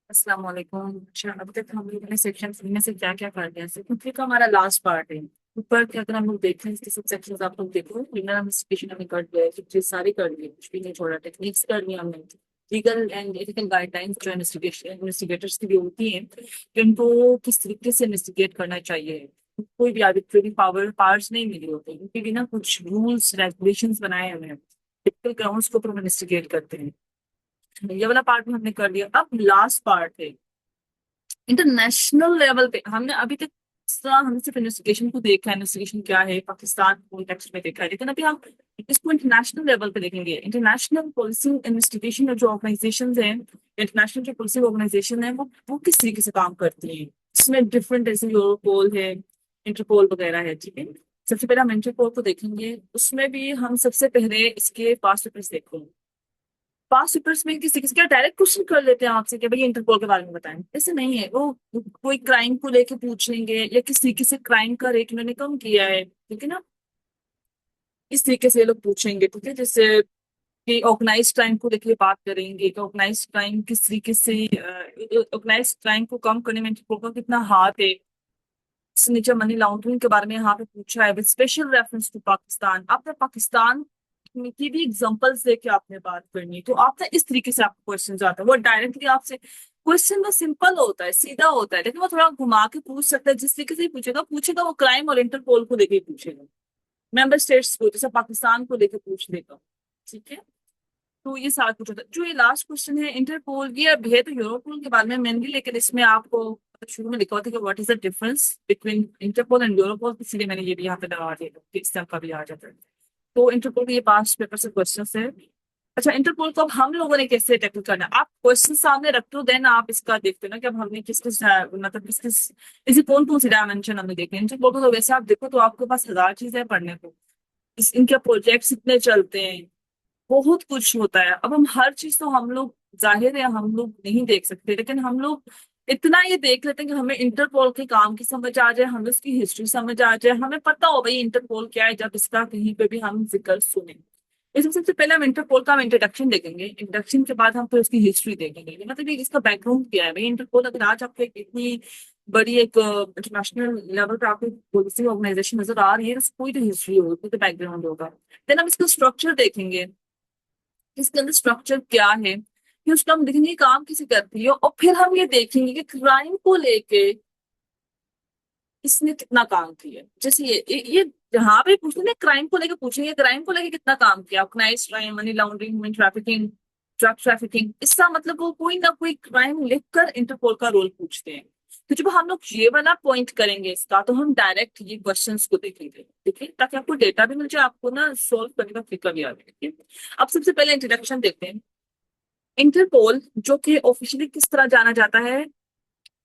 अस्सलाम वालेकुम। अच्छा, अभी तक हम लोगों ने सेक्शन थ्री में से क्या क्या कर लिया है? थ्री का हमारा लास्ट पार्ट है। ऊपर के अगर हम लोग देखें, इसके सब सेक्शंस आप लोग देखो, क्रिमिनल इन्वेस्टिगेशन हमने कर लिया है, चीज सारी कर ली है, कुछ भी नहीं छोड़ा। टेक्निक्स कर लिया हमने। लीगल एंड एथिकल गाइडलाइंस जो इन्वेस्टिगेशन इन्वेस्टिगेटर्स की भी होती हैं कि उनको किस तरीके से इन्वेस्टिगेट करना चाहिए। कोई भी आर्बिट्रेरी पावर्स नहीं मिली होती, उनके भी ना कुछ रूल्स रेगुलेशंस बनाए हुए हैं। टिपिकल ग्राउंड्स के ऊपर इन्वेस्टिगेट करते हैं। ये वाला पार्ट भी हमने कर लिया। अब लास्ट पार्ट है इंटरनेशनल लेवल पे। हमने अभी तक हमने सिर्फ इन्वेस्टिगेशन को देखा है, इन्वेस्टिगेशन क्या है पाकिस्तान कॉन्टेक्स्ट में देखा है, लेकिन अभी हम इसको इंटरनेशनल लेवल पे देखेंगे। इंटरनेशनल पुलिसिंग इन्वेस्टिगेशन जो ऑर्गेनाइजेशन है, इंटरनेशनल जो पुलिसिंग ऑर्गेनाइजेशन है, वो किस तरीके से काम करती है। इसमें डिफरेंट जैसे यूरोपोल है, इंटरपोल वगैरह है, ठीक है। सबसे पहले हम इंटरपोल को देखेंगे। उसमें भी हम सबसे पहले इसके पास पेपर्स देखेंगे। पास पेपर्स में किसी किसी का डायरेक्ट क्वेश्चन कर लेते हैं आपसे कि भाई इंटरपोल के बारे में बताएं। ऐसे नहीं है। वो कोई क्राइम को लेके पूछ लेंगे या किस तरीके से क्राइम का रेट उन्होंने कम किया है, ठीक है ना। इस तरीके से ये लोग पूछेंगे, ठीक है। जैसे कि ऑर्गेनाइज क्राइम को लेके बात करेंगे कि ऑर्गेनाइज क्राइम किस तरीके से, ऑर्गेनाइज क्राइम को कम करने में इंटरपोल का कितना हाथ है। इससे नीचे मनी लॉन्ड्रिंग के बारे में यहाँ पे पूछा है with special reference to Pakistan. आपने पाकिस्तान की भी एग्जांपल्स देके आपने बात करनी है, तो आपने इस तरीके से आपको क्वेश्चन आता है। वो डायरेक्टली आपसे क्वेश्चन तो सिंपल होता है, सीधा होता है, लेकिन वो थोड़ा घुमा के पूछ सकता है। जिस तरीके से पूछेगा पूछेगा वो क्राइम और इंटरपोल को लेके पूछेगा, मेंबर स्टेट्स को, जैसे पाकिस्तान को लेके पूछ लेगा, ठीक है। तो ये सारा कुछ होता है। जो ये लास्ट क्वेश्चन है इंटरपोल, ये अब है तो यूरोपोल के बारे में मेनली, लेकिन इसमें आपको शुरू में लिखा हुआ था कि what is the difference between Interpol and Europol, इसलिए मैंने ये भी यहाँ पे लगा दिया कि इस तरह का भी आ जाता है। तो इंटरपोल के ये 5 पेपर से क्वेश्चन है। अच्छा, इंटरपोल को अब हम लोगों ने कैसे टैकल करना है, आप क्वेश्चन सामने रखते हो, देन आप इसका देखते हो ना कि अब हमने किस किस मतलब किस किस इसे कौन कौन सी डायमेंशन हमें देखने हैं। इंटरपोल को तो वैसे आप देखो तो आपके पास हजार चीजें हैं पढ़ने को। इनके प्रोजेक्ट्स इतने चलते हैं, बहुत कुछ होता है। अब हम हर चीज तो हम लोग, जाहिर है हम लोग नहीं देख सकते, लेकिन हम लोग इतना ये देख लेते हैं कि हमें इंटरपोल के काम की समझ आ जाए, हमें उसकी हिस्ट्री समझ आ जाए, हमें पता हो भाई इंटरपोल क्या है, जब इसका कहीं पे भी हम जिक्र सुने। इसमें सबसे पहले हम इंटरपोल का हम इंट्रोडक्शन देखेंगे। इंट्रोडक्शन के बाद हम फिर उसकी हिस्ट्री देखेंगे, मतलब ये इसका बैकग्राउंड क्या है भाई। इंटरपोल अगर आज आपको एक इतनी बड़ी एक इंटरनेशनल लेवल पर आपको पुलिसिंग ऑर्गेनाइजेशन नजर आ रही है, तो कोई तो हिस्ट्री होगी, कोई तो बैकग्राउंड होगा। देन हम इसका स्ट्रक्चर देखेंगे, इसके अंदर स्ट्रक्चर क्या है, फिर उसका हम देखेंगे काम किसे करती है, और फिर हम ये देखेंगे कि क्राइम को लेके इसने कितना काम किया। जैसे ये जहाँ पे पूछते हैं क्राइम को लेके पूछेंगे, क्राइम को लेके कितना काम किया, organised crime, money laundering, human trafficking, drug trafficking, इसका मतलब वो कोई ना कोई क्राइम लिखकर इंटरपोल का रोल पूछते हैं। तो जब हम लोग ये वाला पॉइंट करेंगे इसका, तो हम डायरेक्ट ये क्वेश्चंस को देखेंगे, ठीक है, ताकि आपको डेटा भी मिल जाए, आपको ना सोल्व करने का तरीका भी आ जाए, ठीक है। अब सबसे पहले इंट्रोडक्शन देखते हैं। इंटरपोल जो कि ऑफिशियली किस तरह जाना जाता है,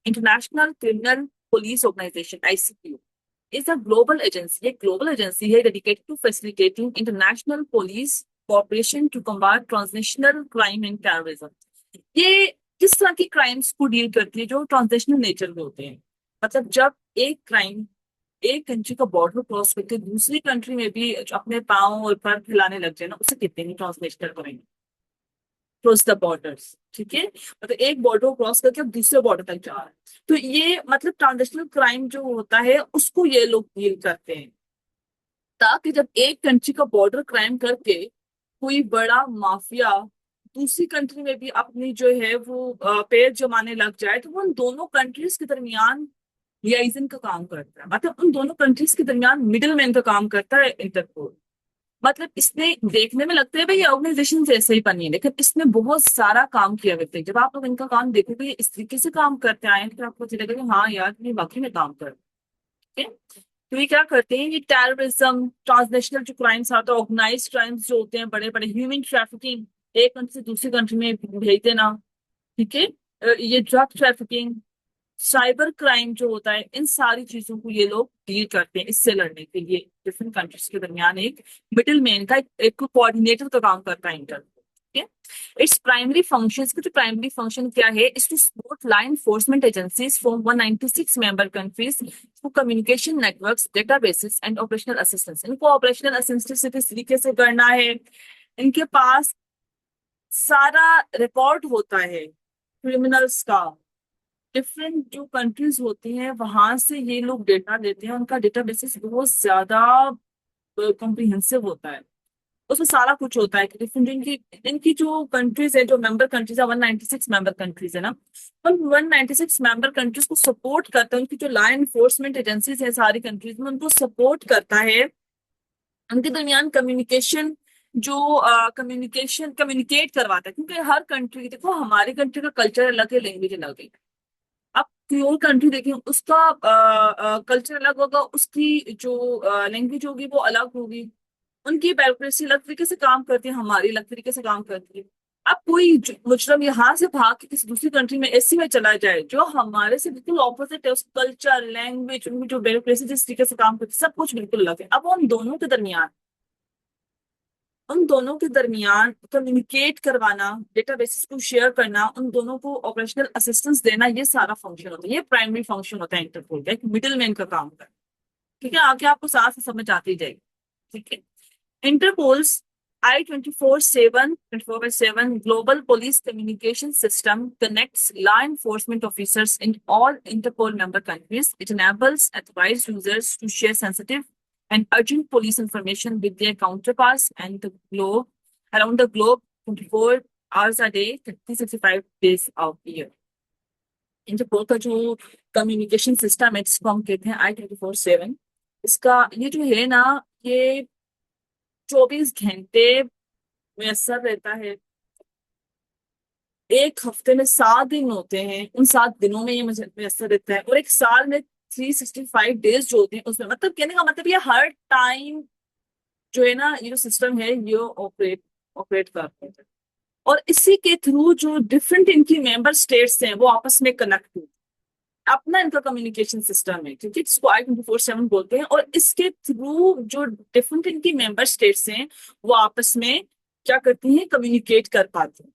international criminal police organisation, ICPO, is a global agency. ये ग्लोबल एजेंसी है dedicated to facilitating international police cooperation to combat transnational crime and terrorism. ये किस तरह की क्राइम्स को डील करती है जो ट्रांसनेशनल नेचर के होते हैं। मतलब जब एक क्राइम एक कंट्री का बॉर्डर क्रॉस करके दूसरी कंट्री में भी अपने पाँव और पैर फैलाने लग जाए ना, उसे कहते हैं transnational crime, cross the borders, ठीक है। मतलब एक बॉर्डर क्रॉस करके अब दूसरे बॉर्डर तक जा रहा है, तो ये मतलब ट्रांजेक्शनल क्राइम जो होता है उसको ये लोग डील करते हैं। ताकि जब एक कंट्री का बॉर्डर क्राइम करके कोई बड़ा माफिया दूसरी कंट्री में भी अपनी जो है वो पैर जमाने लग जाए, तो वो उन दोनों कंट्रीज के दरमियान लियाइजन का काम करता है। मतलब उन दोनों कंट्रीज के दरमियान मिडिल मैन का काम करता है इंटरपोल। मतलब इसने देखने में लगता है भाई ये ऑर्गेनाइजेशन जैसे ही बनी है, लेकिन इसने बहुत सारा काम किया करते हैं। जब आप लोग इनका काम देखोगे ये इस तरीके से काम करते आए हैं, तो आपको चलेगा कि हाँ यार ये वाकई में काम कर रहे हैं। तो ये क्या करते हैं, ये टेररिज्म, ट्रांसनेशनल जो क्राइम्स आते हैं, ऑर्गेनाइज क्राइम्स जो होते हैं बड़े बड़े, ह्यूमन ट्रैफिकिंग, एक कंट्री से दूसरी कंट्री में भेज देना, ठीक है। ये ड्रग ट्रैफिकिंग, साइबर क्राइम जो होता है, इन सारी चीजों को ये लोग डील करते हैं। इससे लड़ने के लिए डिफरेंट कंट्रीज के दरमियान एक मिडिल मैन का, एक कोऑर्डिनेटर का काम करता है इंटर, ठीक है। इट्स प्राइमरी फंक्शंस, कुछ प्राइमरी फंक्शन क्या है, is to support law enforcement agencies from 196 member countries through communication networks, databases and operational assistance. इनको ऑपरेशनल असिस्टेंस किस तरीके से करना है, इनके पास सारा रिकॉर्ड होता है क्रिमिनल्स का, डिफरेंट जो कंट्रीज होती हैं वहां से ये लोग डेटा लेते हैं। उनका डेटा बेसिस बहुत ज्यादा कॉम्प्रिहेंसिव होता है, उसमें सारा कुछ होता है कि डिफरेंट इनकी इनकी जो कंट्रीज है, जो मेंबर कंट्रीज है, 196 मेंबर कंट्रीज है ना, उन 196 मेंबर कंट्रीज को सपोर्ट करता है। उनकी जो लॉ एनफोर्समेंट एजेंसीज है सारी कंट्रीज में, उनको सपोर्ट करता है। उनके दरमियान कम्युनिकेशन, जो कम्युनिकेशन कम्युनिकेट करवाता है, क्योंकि हर कंट्री, देखो हमारी कंट्री का कल्चर अलग है, लैंग्वेज अलग है। आप कोई और कंट्री देखें, उसका कल्चर अलग होगा, उसकी जो लैंग्वेज होगी वो अलग होगी, उनकी ब्यूरोक्रेसी अलग तरीके से काम करती है, हमारी अलग तरीके से काम करती है। अब कोई मुजरम यहाँ से भाग के किसी दूसरी कंट्री में ऐसी में चला जाए जो हमारे से बिल्कुल ऑपोजिट है, उस कल्चर, लैंग्वेज, उनकी जो ब्यूरोक्रेसी जिस तरीके से काम करती है, सब कुछ बिल्कुल अलग है। अब उन दोनों के दरमियान कम्युनिकेट करवाना, डेटाबेसेस को शेयर करना, उन दोनों को ऑपरेशनल असिस्टेंस देना, ये सारा फंक्शन होता है, ये प्राइमरी फंक्शन होता है इंटरपोल का, एक मिडिल मैन का काम होता है। ठीक है, आगे आपको साथ से समझ आती जाएगी। ठीक है, Interpol's I-24/7 24/7 global police communication system connects law enforcement officers in all Interpol member countries. It enables authorized users to share sensitive and urgent police information with their counterparts and the globe around the globe 24 hours a day, 365 days of the year. Interpol का जो communication system है जिसको हम कहते हैं I-24/7, इसका ये जो है ना, ये 24 घंटे मैसर रहता है। एक हफ्ते में 7 दिन होते हैं, उन 7 दिनों में ये मुझे मैसर रहता है, और एक साल में 365 डेज जो होते हैं उसमें, मतलब कहने का मतलब ये हर टाइम जो है ना, ये जो सिस्टम है ये ऑपरेट ऑपरेट करते हैं। और इसी के थ्रू जो डिफरेंट इनकी मेंबर स्टेट्स हैं वो आपस में कनेक्ट हुए, अपना इनका कम्युनिकेशन सिस्टम है, क्योंकि इसको I-24/7 बोलते हैं। और इसके थ्रू जो डिफरेंट इनकी मेंबर स्टेट्स हैं वो आपस में क्या करती हैं, कम्युनिकेट कर पाती हैं।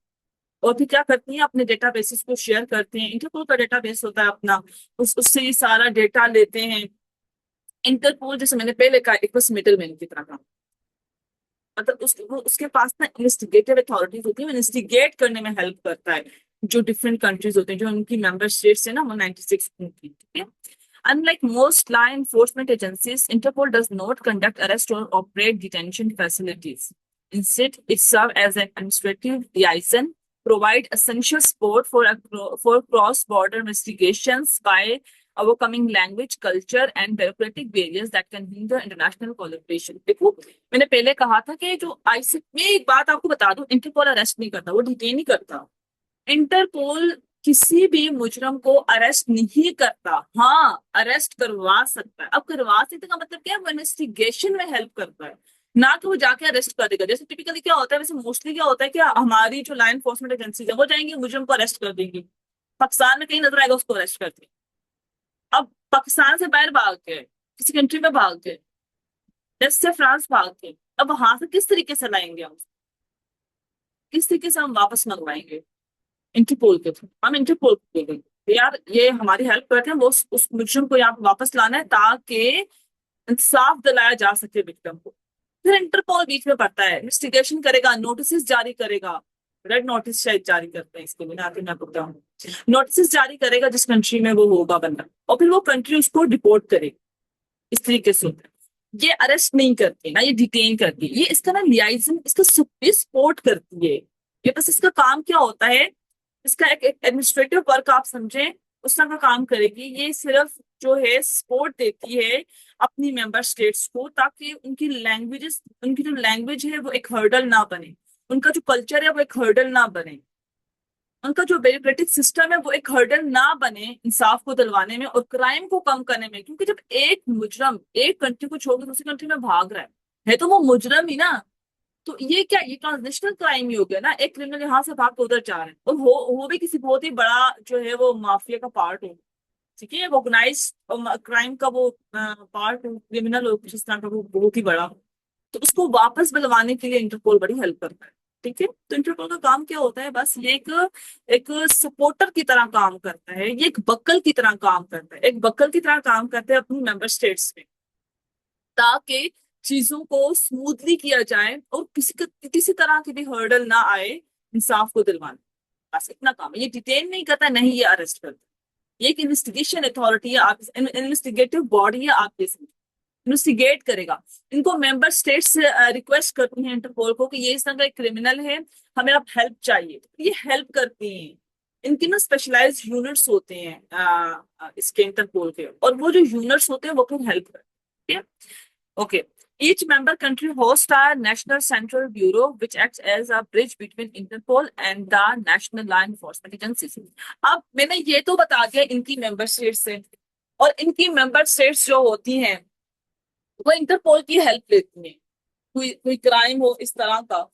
और फिर क्या करती हैं, अपने डेटाबेसेस को शेयर करते हैं। इंटरपोल का डेटाबेस होता है अपना, उससे ये सारा डेटा लेते हैं। इंटरपोल, जैसे मैंने पहले कहा, एक बस मिडिल मैन की तरह काम, मतलब उसके पास ना इन्वेस्टिगेटिव अथॉरिटीज होती है, इन्वेस्टिगेट करने में हेल्प करता है जो डिफरेंट कंट्रीज होते हैं, जो उनकी मेंबर स्टेट्स है ना, 196 उनकी। ठीक है, unlike most law enforcement agencies, Interpol does not conduct arrest or operate detention facilities. Instead, it serves as an administrative liaison, provide essential support for cross-border investigations by overcoming language, culture, and bureaucratic barriers that can hinder international collaboration. देखो, मैंने पहले कहा था कि जो IC में, एक बात आपको बता दूं, इंटरपोल अरेस्ट नहीं करता, वो डिटेन नहीं करता। इंटरपोल किसी भी मुजरम को अरेस्ट नहीं करता। हाँ, अरेस्ट करवा सकता है। अब करवा सकते का मतलब क्या है, वो इन्वेस्टिगेशन में हेल्प करता है, ना कि वो जाके अरेस्ट कर देगा। जैसे टिपिकली क्या होता है, वैसे मोस्टली क्या होता है कि हमारी जो लॉ एनफोर्समेंट एजेंसीज है वो जाएंगे, मुजरम को अरेस्ट कर देंगे, पाकिस्तान में कहीं नजर आएगा उसको अरेस्ट करते हैं। अब पाकिस्तान से बाहर भाग गए, किसी कंट्री में भाग गए, जैसे फ्रांस भाग गए, अब वहां से किस तरीके से लाएंगे हम, किस तरीके से हम वापस मंगवाएंगे, इंटरपोल के थ्रू। हम इंटरपोल को देंगे यार, ये हमारी हेल्प करते हैं, वो उस मुजरिम को यहाँ पे वापस लाना है ताकि इंसाफ दिलाया जा सके विक्टिम को। फिर इंटरपोल बीच में पड़ता है, इन्वेस्टिगेशन करेगा, नोटिस जारी करेगा, रेड नोटिस शायद जारी करते हैं इसके लिए, आगे मैं बताऊँ, नोटिस जारी करेगा जिस कंट्री में वो होगा बंदा, और फिर वो कंट्री उसको रिपोर्ट करेगी। इस तरीके से होता है। ये अरेस्ट नहीं करती ना, ये डिटेन करती है, ये इसका ना लियाइजन, इसका सपोर्ट करती है। ये बस इसका काम क्या होता है, इसका एक एडमिनिस्ट्रेटिव वर्क आप समझें, उस तरह का काम करेगी। ये सिर्फ जो है सपोर्ट देती है अपनी मेंबर स्टेट्स को, ताकि उनकी जो लैंग्वेज है वो एक हर्डल ना बने, उनका जो कल्चर है वो एक हर्डल ना बने, उनका जो ब्यूरोक्रेटिक सिस्टम है वो एक हर्डल ना बने इंसाफ को दिलवाने में और क्राइम को कम करने में। क्योंकि जब एक मुजरम एक कंट्री को छोड़कर दूसरी कंट्री में भाग रहा है तो वो मुजरम ही ना। तो ये क्या, ये ट्रांसनेशनल क्राइम ही हो गया ना, एक क्रिमिनल यहाँ से भाग के उधर जा रहा है, और वो भी किसी बहुत ही बड़ा जो है वो माफिया का पार्ट हो। ठीक है, ऑर्गेनाइज क्राइम का वो पार्ट हो, क्रिमिनल हो जिस तरह का, वो बहुत ही बड़ा हो। तो उसको वापस बुलवाने के लिए इंटरपोल बड़ी हेल्प करता है। ठीक है, तो इंटरपोल का काम क्या होता है, बस ये एक सपोर्टर की तरह काम करता है, ये एक बक्कल की तरह काम करता है, एक बक्कल की तरह काम करता है अपनी मेंबर स्टेट्स में, ताकि चीजों को स्मूथली किया जाए और किसी तरह की भी हर्डल ना आए इंसाफ को दिलवाने। बस इतना काम है। ये डिटेन नहीं करता, नहीं ये अरेस्ट करता। ये एक इन्वेस्टिगेशन अथॉरिटी है, आप इन्वेस्टिगेटिव बॉडी है आपके, इन्वेस्टिगेट करेगा। इनको मेंबर स्टेट से रिक्वेस्ट करती हैं इंटरपोल को कि ये इस तरह का एक क्रिमिनल है, हमें आप हेल्प चाहिए, तो ये हेल्प करती हैं। इनके ना स्पेशलाइज्ड यूनिट्स होते हैं इसके इंटरपोल के, और वो जो यूनिट्स होते हैं वो फिर हेल्प करते हैं। Okay, each member country hosts a national central bureau which acts as a bridge between Interpol and the national law enforcement agencies। अब मैंने ये तो बता दिया इनकी मेंबर स्टेट्स से, और इनकी मेंबर स्टेट्स जो होती हैं वो इंटरपोल की हेल्प लेती हैं। कोई कोई क्राइम हो इस तरह का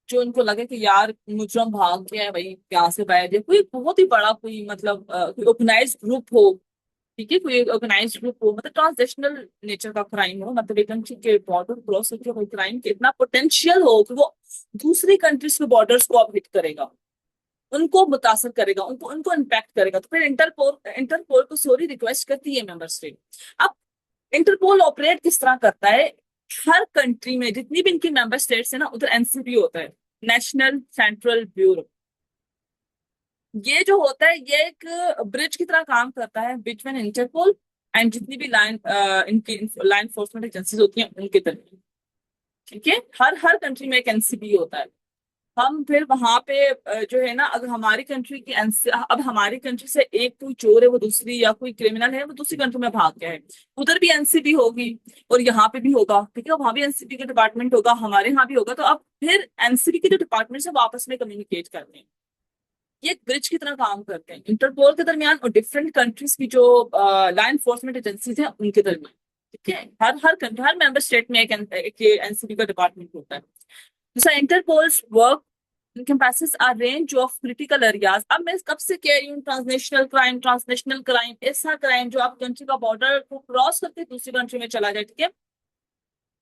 जो इनको लगे कि यार मुजरम भाग गया है भाई, यहाँ से बाहर जाए, कोई बहुत ही बड़ा कोई मतलब कोई ऑर्गेनाइज ग्रुप हो, ठीक है, कोई ऑर्गेनाइज ग्रुप हो, मतलब ट्रांसनेशनल नेचर का क्राइम हो, मतलब एक कंट्री के बॉर्डर क्रॉस होकर कोई क्राइम के इतना पोटेंशियल हो कि वो दूसरी कंट्रीज के बॉर्डर्स को अब हिट करेगा, उनको मुतासर करेगा, उनको उनको इम्पैक्ट करेगा, तो फिर इंटरपोल इंटरपोल को सॉरी रिक्वेस्ट करती है मेंबर स्टेट। अब इंटरपोल ऑपरेट किस तरह करता है, हर कंट्री में जितनी भी इनकी मेंबर स्टेट्स है ना, उधर एनसीबी होता है, नेशनल सेंट्रल ब्यूरो। ये जो होता है ये एक ब्रिज की तरह काम करता है बिटवीन इंटरपोल एंड जितनी भी लाइन इनकी लाइन एनफोर्समेंट एजेंसीज होती हैं उनके तरफ। ठीक है, हर हर कंट्री में एक एनसीबी होता है। हम फिर वहां पे जो है ना, अगर हमारी कंट्री की अब हमारी कंट्री से एक कोई चोर है वो दूसरी, या कोई क्रिमिनल है वो दूसरी कंट्री में भाग गया है, उधर भी एनसीबी होगी और यहाँ पे भी होगा, ठीक है, वहां भी एनसीबी का डिपार्टमेंट होगा, हमारे यहाँ भी होगा, तो अब फिर एनसीबी के जो डिपार्टमेंट से आपस में कम्युनिकेट करते हैं, ये एक ब्रिज की तरह काम करते हैं इंटरपोल के दरमियान और डिफरेंट कंट्रीज की जो लॉ एनफोर्समेंट एजेंसीज हैं उनके दरमियान। ठीक है, हर हर कंट्री, हर मेंबर स्टेट में एक एनसीबी का डिपार्टमेंट होता है। दूसरा, Interpol's work encompasses a range of critical areas। अब मैं कब से कह रही हूँ ट्रांसनेशनल क्राइम, ऐसा क्राइम जो आप कंट्री का बॉर्डर को क्रॉस करके दूसरी कंट्री में चला जाए, ठीक है,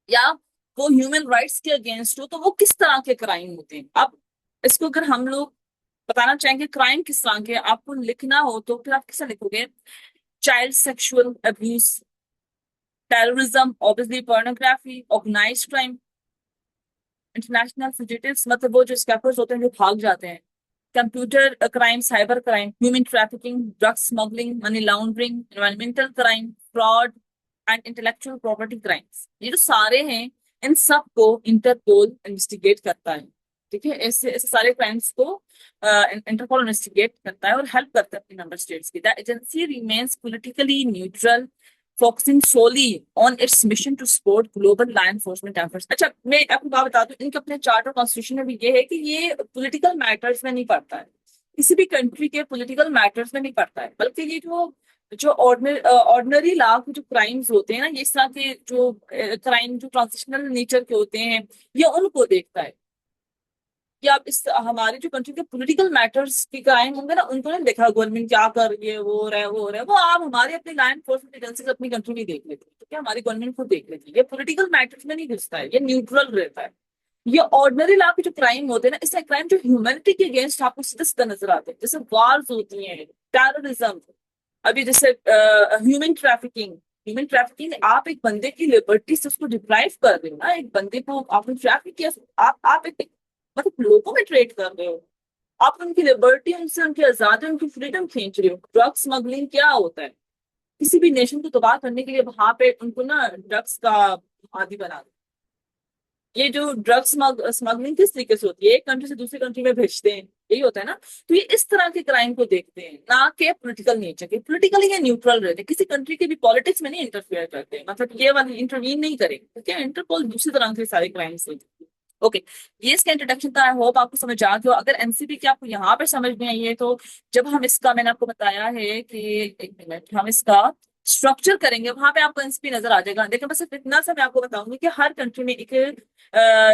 या वो ह्यूमन राइट्स के अगेंस्ट हो, तो वो किस तरह के क्राइम होते हैं। अब इसको अगर हम लोग बताना चाहेंगे क्राइम किस तरह के, आपको लिखना हो तो फिर आप किससे लिखोगे, child sexual abuse, terrorism, obviously pornography, organised crime, international fugitives, मतलब वो जो स्कैपर्स होते हैं जो भाग जाते हैं, computer crime, cyber crime, human trafficking, drug smuggling, money laundering, environmental crime, fraud and intellectual property crimes, ये जो सारे हैं इन सब को इंटरपोल इन्वेस्टिगेट करता है। ठीक है, ऐसे ऐसे सारे क्राइम्स को इंटरपोल इन्वेस्टिगेट करता है और हेल्प करता है अपनी मेंबर स्टेट्स की। The agency remains politically neutral, focusing solely on its mission to support global law enforcement efforts. अच्छा, मैं आपको बात बता दूं, इनके अपने चार्टर कॉन्स्टिट्यूशन में भी ये है कि ये पॉलिटिकल मैटर्स में नहीं पड़ता है, किसी भी कंट्री के पॉलिटिकल मैटर्स में नहीं पड़ता है, बल्कि ये जो जो ऑर्डिनरी लॉ के जो क्राइम्स होते हैं ना, ये इस तरह के जो क्राइम जो ट्रांजिशनल नेचर के होते हैं, ये उनको देखता है कि आप इस हमारी जो कंट्री के पॉलिटिकल मैटर्स की क्राइम होंगे ना, उनको नहीं देखा गवर्नमेंट क्या कर रही है, वो हो रहा है वो हो रहा है, वो आप हमारी अपनी लॉ एनफोर्समेंट एजेंसी अपनी कंट्री में देख लेते हैं, तो क्या हमारी गवर्नमेंट को देख लेती है। ये पॉलिटिकल मैटर्स में नहीं घुसता है, ये न्यूट्रल रहता है। ये ऑर्डिनरी लॉ के जो क्राइम होते हैं ना, इससे क्राइम जो ह्यूमैनिटी के अगेंस्ट आपको सीधा सीधा नजर आते हैं, जैसे वार्स होती हैं, टेररिज्म, अभी जैसे ह्यूमन ट्रैफिकिंग, आप एक बंदे की लिबर्टी से उसको डिप्राइव कर रहे हो ना, एक बंदे को आपने ट्रैफिक किया, आप एक मतलब लोगों में ट्रेड कर रहे हो, आप उनकी लिबर्टी, उनसे उनकी आजादी, उनकी फ्रीडम खींच रहे हो। ड्रग स्मगलिंग क्या होता है, किसी भी नेशन को तबाह करने के लिए वहां पे उनको ना ड्रग्स का आदि बना दो। ये जो ड्रग स्मगलिंग किस तरीके से होती है, एक कंट्री से दूसरी कंट्री में भेजते हैं, यही होता है ना। तो ये इस तरह के क्राइम को देखते हैं, ना कि पॉलिटिकल नेचर के। पॉलिटिकली ये न्यूट्रल रहते हैं, किसी कंट्री के भी पॉलिटिक्स में नहीं इंटरफेयर करते हैं, मतलब ये वाली इंटरवीन नहीं करेंगे, ठीक है। इंटरपोल दूसरी तरह के सारे क्राइम्स होते हैं। ओके, ये इसका इंट्रोडक्शन था, आई होप आपको समझ आ गया। अगर एनसीबी की आपको यहाँ पे समझ में आई है, तो जब हम इसका, मैंने आपको बताया है कि एक मिनट, हम इसका स्ट्रक्चर करेंगे, वहां पे आपको एनसीबी नजर आ जाएगा। लेकिन बस सिर्फ इतना सा मैं आपको बताऊंगी कि हर कंट्री में एक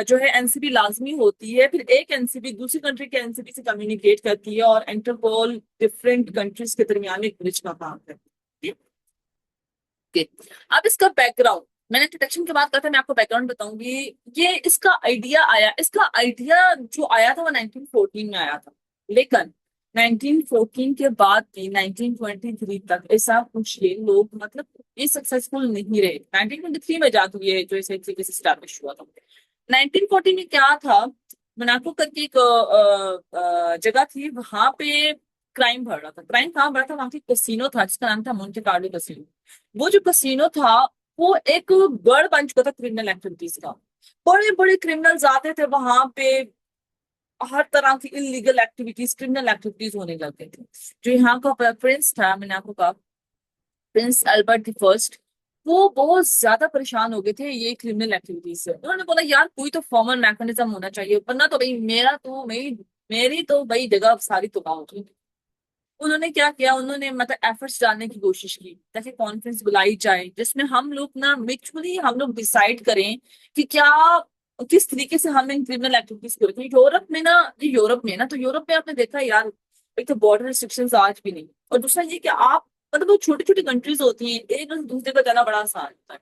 जो है एनसीबी लाजमी होती है, फिर एक एनसीबी दूसरी कंट्री के एनसीबी से कम्युनिकेट करती है, और इंटरपोल डिफरेंट कंट्रीज के दरमियान एक ब्रिज का काम करती है। ओके, अब इसका बैकग्राउंड, मैंने इंट्रोडक्शन के बाद कहा था मैं आपको बैकग्राउंड बताऊंगी। ये इसका आइडिया जो आया था वो 1914 में आया था, लेकिन 1914 के बाद भी 1923 तक ऐसा कुछ ये लोग मतलब ये सक्सेसफुल नहीं रहे। 1923 में जाकर ये जो इसे से स्टैब्लिश हुआ था। 1914 में क्या था, मोनाको करके एक जगह थी, वहां पे क्राइम बढ़ रहा था। क्राइम कहाँ बढ़ रहा था? वहां की कसिनो था जिसका नाम था मोंटे कार्लो कसिनो। वो जो कसिनो था वो एक गढ़ बन चुका था क्रिमिनल एक्टिविटीज का। बड़े बड़े क्रिमिनल्स आते थे वहां पे, हर तरह की इलीगल एक्टिविटीज, क्रिमिनल एक्टिविटीज होने लगते थे। जो यहाँ का प्रिंस था, मैंने आपको कहा, प्रिंस अल्बर्ट द फर्स्ट, वो बहुत ज्यादा परेशान हो गए थे ये क्रिमिनल एक्टिविटीज से। उन्होंने बोला यार कोई तो फॉर्मल मैकेनिज्म होना चाहिए, वरना तो भाई मेरी तो भाई जगह सारी तबाह हो गई। उन्होंने क्या किया, उन्होंने मतलब एफर्ट्स डालने की कोशिश की ताकि कॉन्फ्रेंस बुलाई जाए जिसमें हम लोग ना म्यूचुअली हम लोग डिसाइड करें कि क्या, किस तरीके से हम इन क्रिमिनल एक्टिविटीज को रखें। यूरोप में ना, ये यूरोप में ना, तो यूरोप में आपने देखा यार, एक तो बॉर्डर रिस्ट्रिक्शंस आज भी नहीं, और दूसरा ये कि आप मतलब वो छोटी छोटी कंट्रीज होती हैं, एक दूसरे का जाना बड़ा आसान होता है।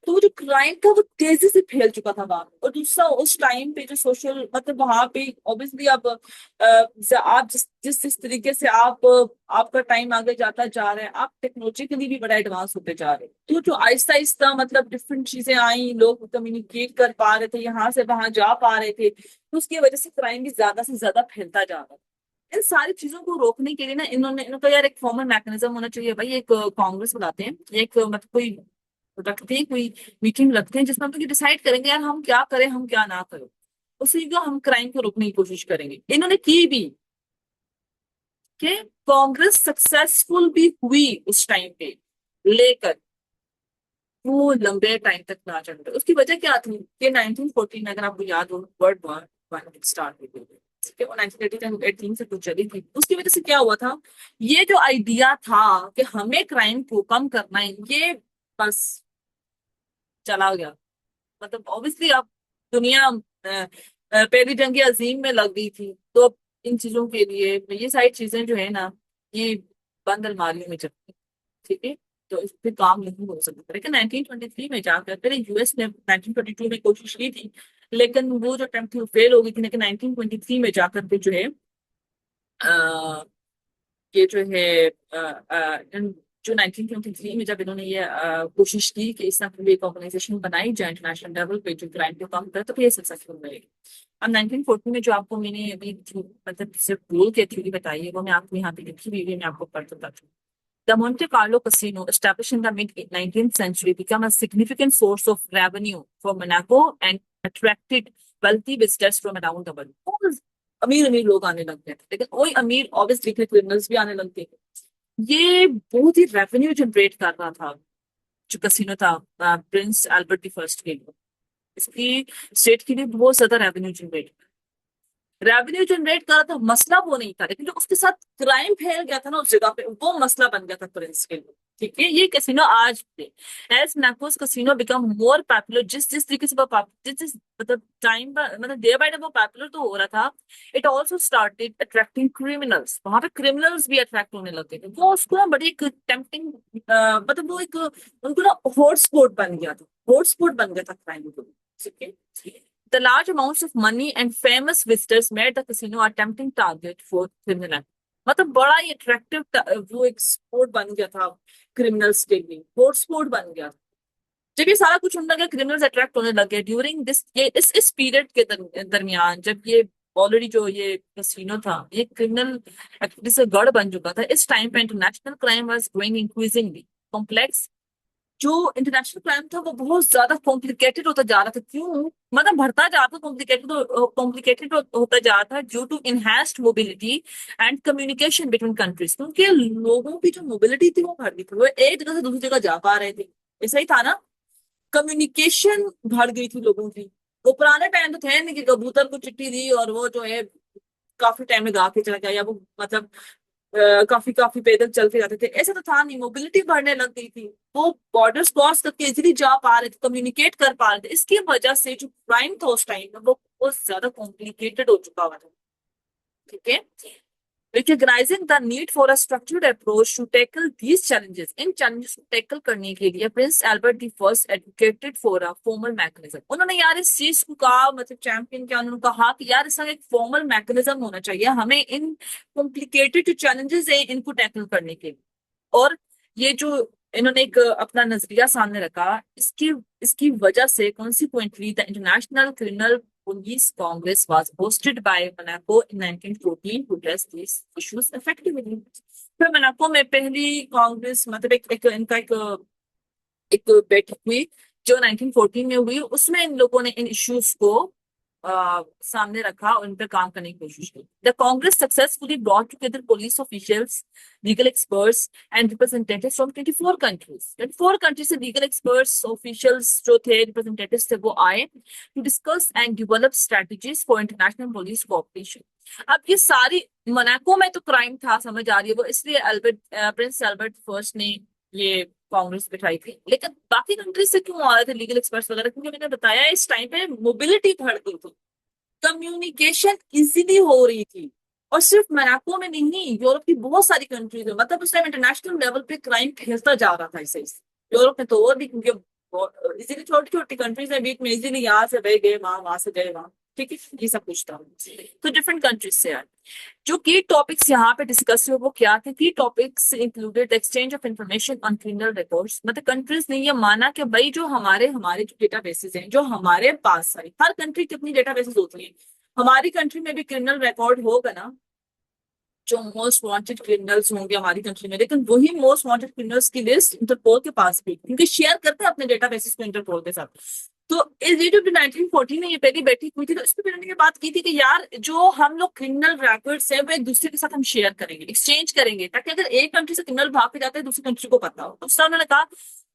तो वो जो क्राइम था वो तेजी से फैल चुका था वहां पे। और दूसरा उस टाइम पे जो सोशल मतलब वहां पे ऑब्वियसली आप जिस जिस जिस तरीके से आपका टाइम आगे जाता जा रहा है, आप टेक्नोलॉजिकली भी बड़ा एडवांस होते जा रहे हैं। तो जो आहिस्ता आहिस्ता मतलब डिफरेंट चीजें आई, लोग कम्युनिकेट कर पा रहे थे, यहाँ से वहां जा पा रहे थे, तो उसकी वजह से क्राइम भी ज्यादा से ज्यादा फैलता जा रहा था। इन सारी चीजों को रोकने के लिए ना इन्होंने यार एक फॉर्मल मैकेनिज्म होना चाहिए भाई। एक कांग्रेस बुलाते हैं, एक मतलब कोई रखते हैं, कोई मीटिंग रखते हैं जिसमें हम लोग डिसाइड करेंगे यार हम क्या करें, हम क्या ना करें, उसी का हम क्राइम को रोकने की कोशिश करेंगे। इन्होंने की भी कि कांग्रेस सक्सेसफुल भी हुई उस टाइम पे, लेकर वो लंबे टाइम तक ना चल रहे। उसकी वजह क्या थी कि 1914 में अगर आपको याद हो, वर्ल्ड वॉर वन स्टार्ट हुई थी, ठीक है, वो 1918 से कुछ चली थी। उसकी वजह से क्या हुआ था, ये जो आइडिया था कि हमें क्राइम को कम करना है, ये बस चला गया। मतलब ऑब्वियसली अब दुनिया पहली जंग अजीम में लग गई थी, तो अब इन चीजों के लिए ये सारी चीजें जो है ना, ये बंद अलमारियों में चलती, ठीक है। तो इस पे काम नहीं हो सकता। लेकिन 1923 में जाकर पहले यूएस ने 1922 में कोशिश की थी, लेकिन वो जो अटेम्प्ट थी वो फेल हो गई थी। लेकिन 1923 में जाकर के जो है ये जो है जो 1923 में जब इन्होंने ये कोशिश की कि इस तरह की एक ऑर्गेनाइजेशन बनाई जाए इंटरनेशनल लेवल पे जो क्राइम को कम करे, तो ये सक्सेसफुल रहेगी। अब 1940 में जो आपको मैंने अभी मतलब सिर्फ गोल की थ्योरी बताई है, वो मैं आपको यहाँ पे लिखी हुई है, मैं आपको पढ़ बताती हूँ। The Monte Carlo Casino, established in the mid-19th century, became a significant source of revenue for Monaco and attracted wealthy visitors from around the world. बहुत अमीर अमीर लोग आने लग गए थे, लेकिन वही अमीर ऑब्वियसली क्रिमिनल्स भी आने लग गए। ये बहुत ही रेवेन्यू जनरेट कर रहा था जो कसिनो था प्रिंस एल्बर्ट द फर्स्ट के लिए। इसकी स्टेट के लिए बहुत ज्यादा रेवेन्यू जनरेट कर रहा था। मसला वो नहीं था, लेकिन जो उसके साथ क्राइम फैल गया था ना उस जगह पे, वो मसला बन गया था प्रिंस के लिए। ठीक है, ये कैसीनो आज भी, as Macau's casino become more popular, जिस जिस तरीके से वो जिस जिस मतलब टाइम मतलब डे बाय डे वो पॉपुलर तो हो रहा था, it also started attracting criminals. वहां पे क्रिमिनल्स भी अट्रैक्ट होने लगे थे। वो उसको ना बड़ी एक टेम्पटिंग मतलब वो एक उनको ना हॉट स्पॉट बन गया था, हॉट स्पॉट बन गया था क्राइम को। ठीक है, the large amounts of money and famous visitors made the casino a tempting target for criminal। मतलब बड़ा ही अट्रैक्टिव वो एक स्पोर्ट बन गया था क्रिमिनल्स के लिए, हॉट स्पॉट बन गया। जब ये सारा कुछ होने लगा, क्रिमिनल्स अट्रैक्ट होने लगे ड्यूरिंग दिस, ये इस पीरियड के दरमियान जब ये ऑलरेडी जो ये कैसीनो था ये क्रिमिनल एक्टिविटी से गढ़ बन चुका था, इस टाइम पे international crime was growing increasingly complex. जो इंटरनेशनल क्राइम था वो बहुत ज्यादा कॉम्प्लिकेटेड होता जा रहा था। क्यों? मतलब बढ़ता जा रहा था, कॉम्प्लिकेटेड होता जा रहा था due to enhanced mobility and communication between countries. क्योंकि लोगों की जो मोबिलिटी थी वो बढ़ गई थी, वो एक जगह से दूसरी जगह जा पा रहे थे। ऐसा ही था ना, कम्युनिकेशन बढ़ गई थी लोगों की। वो पुराने टाइम तो थे नहीं कि कबूतर को चिट्ठी दी और वो जो है काफी टाइम में गा के चला गया, या वो मतलब काफी काफी पैदल चल के जाते थे। ऐसा तो था नहीं, मोबिलिटी बढ़ने लग गई थी। वो बॉर्डर्स क्रॉस करके इजीली जा पा रहे थे, कम्युनिकेट कर पा रहे थे। इसकी वजह से जो क्राइम था उस टाइम में वो बहुत ज्यादा कॉम्प्लिकेटेड हो चुका हुआ था। ठीक है, recognizing the need for a structured approach to tackle these challenges, in challenges को tackle करने के लिए Prince Albert the first advocated for a formal mechanism। उन्होंने यार इस चीज को कहा, मतलब चैंपियन किया, उन्होंने कहा कि यार इसका एक फॉर्मल मैकेनिज्म होना चाहिए हमें इन कॉम्प्लिकेटेड जो challenges है इनको टैकल करने के लिए। और ये जो इन्होंने एक अपना नजरिया सामने रखा, इसकी इसकी वजह से consequently the international criminal police congress was hosted by Monaco in 1914 to address these issues effectively. फिर मोनाको में पहली कांग्रेस मतलब इनका एक बैठक हुई जो 1914 में हुई, उसमें इन लोगों ने इन इश्यूज को सामने रखा और इन पर काम करने की कोशिश की. The congress successfully brought together police officials, legal experts and representatives from 24 countries. 24 countries से लीगल एक्सपर्ट्स, ऑफिशियल्स जो थे, रिप्रेजेंटेटिव्स थे, वो आए to discuss and develop strategies for international police cooperation. अब ये सारी मोनाको में तो क्राइम था, समझ आ रही है, वो इसलिए प्रिंस एल्बर्ट फर्स्ट ने ये कांग्रेस बिठाई थी. लेकिन बाकी कंट्रीज से क्यों आ रहे थे लीगल एक्सपर्ट्स वगैरह? क्योंकि मैंने बताया इस टाइम पे मोबिलिटी बढ़ गई थी, कम्युनिकेशन इजीली हो रही थी. और सिर्फ मोनाको में नहीं, यूरोप की बहुत सारी कंट्रीज में, मतलब उस टाइम इंटरनेशनल लेवल पे क्राइम फैलता जा रहा था ऐसे. यूरोप में तो और भी, क्योंकि इजीली छोटी छोटी कंट्रीज है, बीच में इजीली यहाँ से गए वहां से गए वहां, ठीक है, ये सब कुछ था. तो डिफरेंट कंट्रीज से आए. जो की टॉपिक्स यहाँ पे डिस्कस हुए वो क्या थे? की topics included exchange of information on criminal records. मतलब कंट्रीज ने ये माना कि भाई जो हमारे जो डेटाबेसेस हैं, जो हमारे पास सारी, हर कंट्री की अपनी डेटाबेसेस होती हैं, हमारी कंट्री में भी क्रिमिनल रिकॉर्ड होगा ना, जो मोस्ट वांटेड क्रिमिनल्स होंगे हमारी कंट्री में, लेकिन वही मोस्ट वांटेड क्रिमिनल्स की लिस्ट इंटरपोल के पास भी, क्योंकि शेयर करते हैं अपने डेटाबेसेस को इंटरपोल के साथ. तो इस 1914 में ये पहली बैठक हुई थी, तो इसमें मैंने ये बात की थी कि यार जो हम लोग क्रिमिनल रिकॉर्ड्स है वो एक दूसरे के साथ हम शेयर करेंगे, एक्सचेंज करेंगे, ताकि अगर एक कंट्री से क्रिमिनल भाग के जाते हैं दूसरी कंट्री को पता हो. तो उसका उन्होंने कहा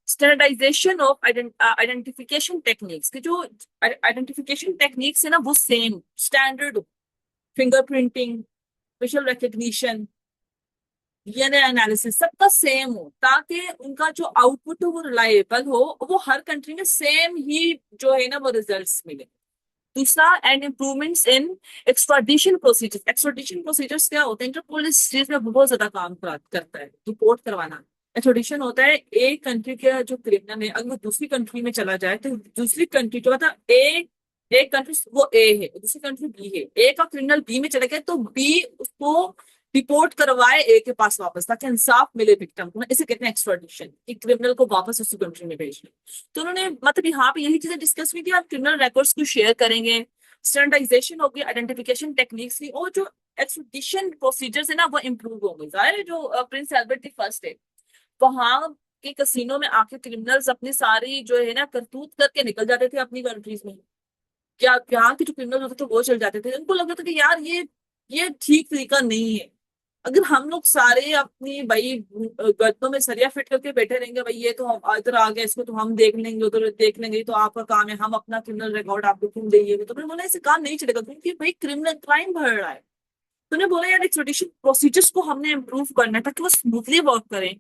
स्टैंडर्डाइजेशन ऑफ आइडेंटिफिकेशन टेक्निक्स, की जो आइडेंटिफिकेशन टेक्निक्स है ना वो same standard, fingerprinting, facial recognition, DNA analysis सबका सेम हो, ताकि उनका जो आउटपुट हो वो रिलायबल हो, वो हर कंट्री में सेम ही जो है ना वो रिजल्ट्स मिले. दूसरा, and improvements in extradition procedures. Extradition procedures क्या होते हैं? इंटरपोल इस चीज में बहुत ज्यादा काम करता है, रिपोर्ट करवाना. एक्सट्राडिशन होता है एक कंट्री का जो क्रिमिनल है, अगर वो दूसरी कंट्री में चला जाए तो दूसरी कंट्री जो मतलब एक कंट्री वो ए है, दूसरी कंट्री बी है, ए का क्रिमिनल बी में चला गया तो बी उसको रिपोर्ट करवाए ए के पास वापस, ताकि इंसाफ मिले विक्टिम को. इसे कहते हैं एक्सट्राडिशन, एक क्रिमिनल को वापस उसी कंट्री में भेजना. तो उन्होंने मतलब यहाँ पे यही चीजें डिस्कस हुई थी. आप क्रिमिनल रिकॉर्ड्स को शेयर करेंगे, स्टैंडर्डाइजेशन होगी, आइडेंटिफिकेशन टेक्निक्स की, और जो एक्सट्राडिशन प्रोसीजर्स है ना वो इम्प्रूव होंगे. जाहिर है जो प्रिंस एल्बर्ट फर्स्ट है, वहां के कसिनो में आके क्रिमिनल्स अपनी सारी जो है ना करतूत करके निकल जाते थे अपनी कंट्रीज में. क्या यहाँ के जो क्रिमिनल होते थे वो चल जाते थे. उनको लगता था कि यार ये ठीक तरीका नहीं है. अगर हम लोग सारे अपनी भाई गर्दनों में सरिया फिट करके बैठे रहेंगे, भाई ये तो हम इधर आ गया, इसको तो हम देख लेंगे, उधर देख लेंगे, तो आपका काम है, हम अपना क्रिमिनल रिकॉर्ड आपको क्यों देंगे? तो मैंने बोला ऐसे काम नहीं चलेगा, क्योंकि भाई क्रिमिनल क्राइम बढ़ रहा है. तो उन्होंने बोला यार एक्सट्राडिशन प्रोसीजर्स को हमने इम्प्रूव करना है ताकि वो स्मूथली वर्क करें,